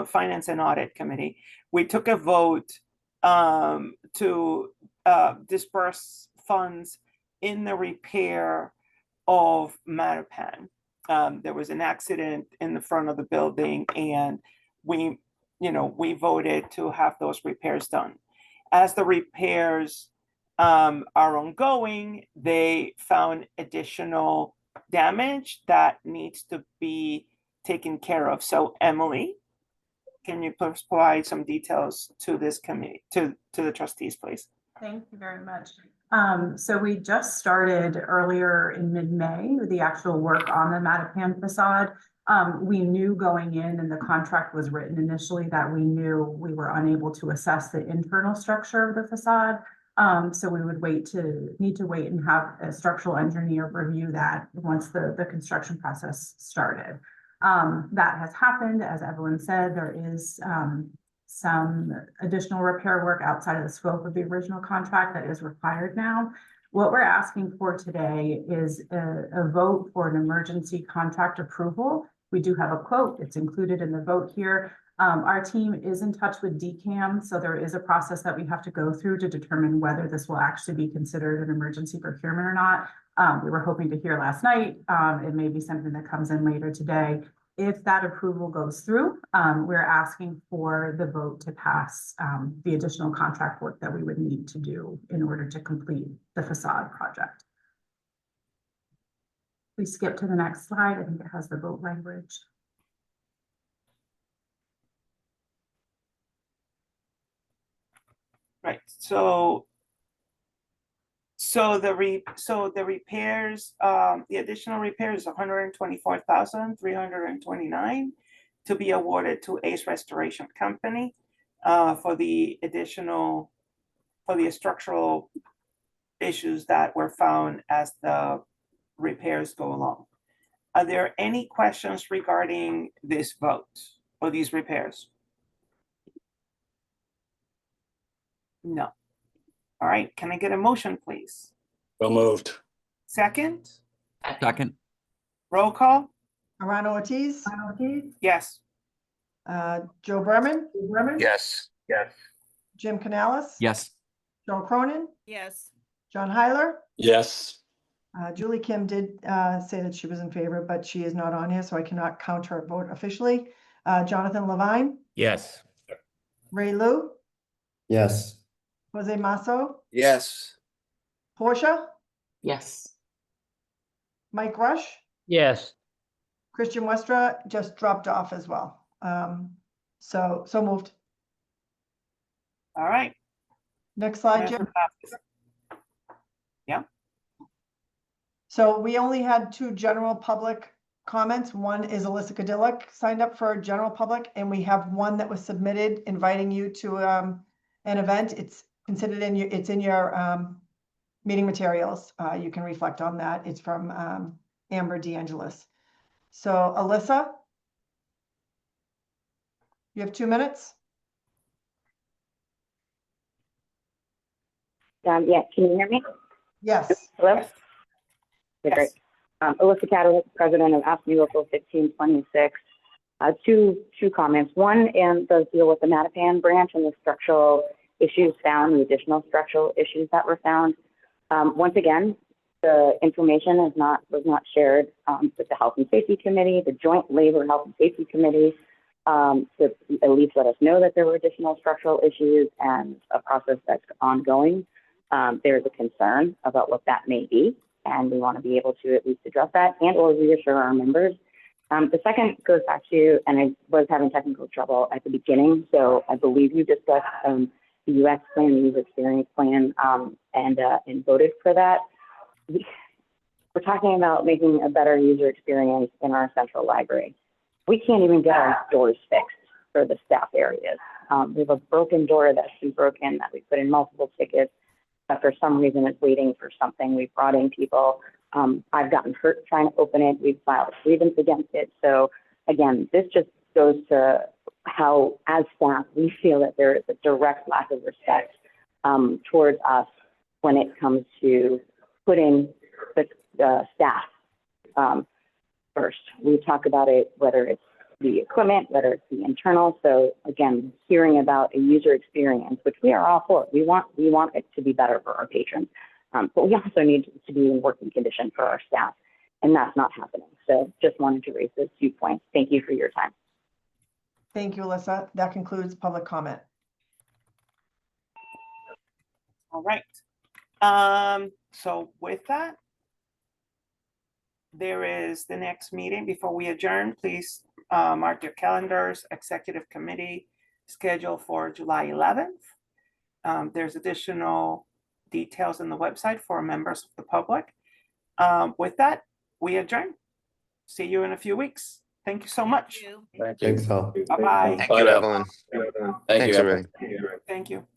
Finance and Audit Committee. We took a vote to disperse funds in the repair of Mattapan. There was an accident in the front of the building, and we voted to have those repairs done. As the repairs are ongoing, they found additional damage that needs to be taken care of. So Emily, can you please provide some details to this committee, to the trustees, please? Thank you very much. So we just started earlier in mid-May with the actual work on the Mattapan facade. We knew going in, and the contract was written initially, that we knew we were unable to assess the internal structure of the facade. So we would need to wait and have a structural engineer review that once the construction process started. That has happened. As Evelyn said, there is some additional repair work outside of the scope of the original contract that is required now. What we're asking for today is a vote for an emergency contract approval. We do have a quote. It's included in the vote here. Our team is in touch with DCAM, so there is a process that we have to go through to determine whether this will actually be considered an emergency procurement or not. We were hoping to hear last night. It may be something that comes in later today. If that approval goes through, we're asking for the vote to pass the additional contract work that we would need to do in order to complete the facade project. We skip to the next slide. I think it has the vote language. Right. So the repairs, the additional repairs, 124,329 to be awarded to Ace Restoration Company for the structural issues that were found as the repairs go along. Are there any questions regarding this vote or these repairs? No. All right, can I get a motion, please? So moved. Second? Second. Roll call? Arano Ortiz, Yes. Joe Berman, Yes. Yes. Jim Canales, Yes. Joan Cronin, Yes. John Heiler. Yes. Julie Kim did say that she was in favor, but she is not on here, so I cannot count her vote officially. Jonathan Levine, Yes. Ray Lou, Yes. Jose Masso, Yes. Portia, Yes. Mike Rush, Yes. Christian Westra just dropped off as well. So moved. All right. Next slide, Jim. Yeah. So we only had 2 general public comments. One is Alyssa Kadillik signed up for general public, and we have one that was submitted inviting you to an event. It's considered in your meeting materials. You can reflect on that. It's from Amber DeAngelis. So Alyssa, you have 2 minutes. Yeah, can you hear me? Yes. Hello? Yes. Okay, great. Alyssa Catterwick, president of AFSCME Local 1526. Two comments. One, and does deal with the Mattapan branch and the structural issues found, the additional structural issues that were found. Once again, the information was not shared with the Health and Safety Committee, the Joint Labor Health and Safety Committee, to at least let us know that there were additional structural issues and a process that's ongoing. There's a concern about what that may be, and we want to be able to at least address that and or reassure our members. The second goes back to, and I was having technical trouble at the beginning, so I believe you discussed the UX plan, the user experience plan, and voted for that. We're talking about making a better user experience in our central library. We can't even get our doors fixed for the staff areas. We have a broken door that's been broken that we put in multiple tickets, but for some reason it's waiting for something. We've brought in people. I've gotten hurt trying to open it. We've filed a grievance against it. So again, this just goes to how, as staff, we feel that there is a direct lack of respect towards us when it comes to putting the staff first. We talk about it, whether it's the equipment, whether it's the internal. So again, hearing about a user experience, which we are all for. We want it to be better for our patrons. But we also need to be in working condition for our staff, and that's not happening. So just wanted to raise those 2 points. Thank you for your time. Thank you, Alyssa. That concludes public comment. All right. So with that, there is the next meeting. Before we adjourn, please mark your calendars. Executive committee scheduled for July 11th. There's additional details on the website for members of the public. With that, we adjourn. See you in a few weeks. Thank you so much. Thanks all. Bye-bye. Thank you, Evelyn. Thanks, Thank you, everybody. Thank you.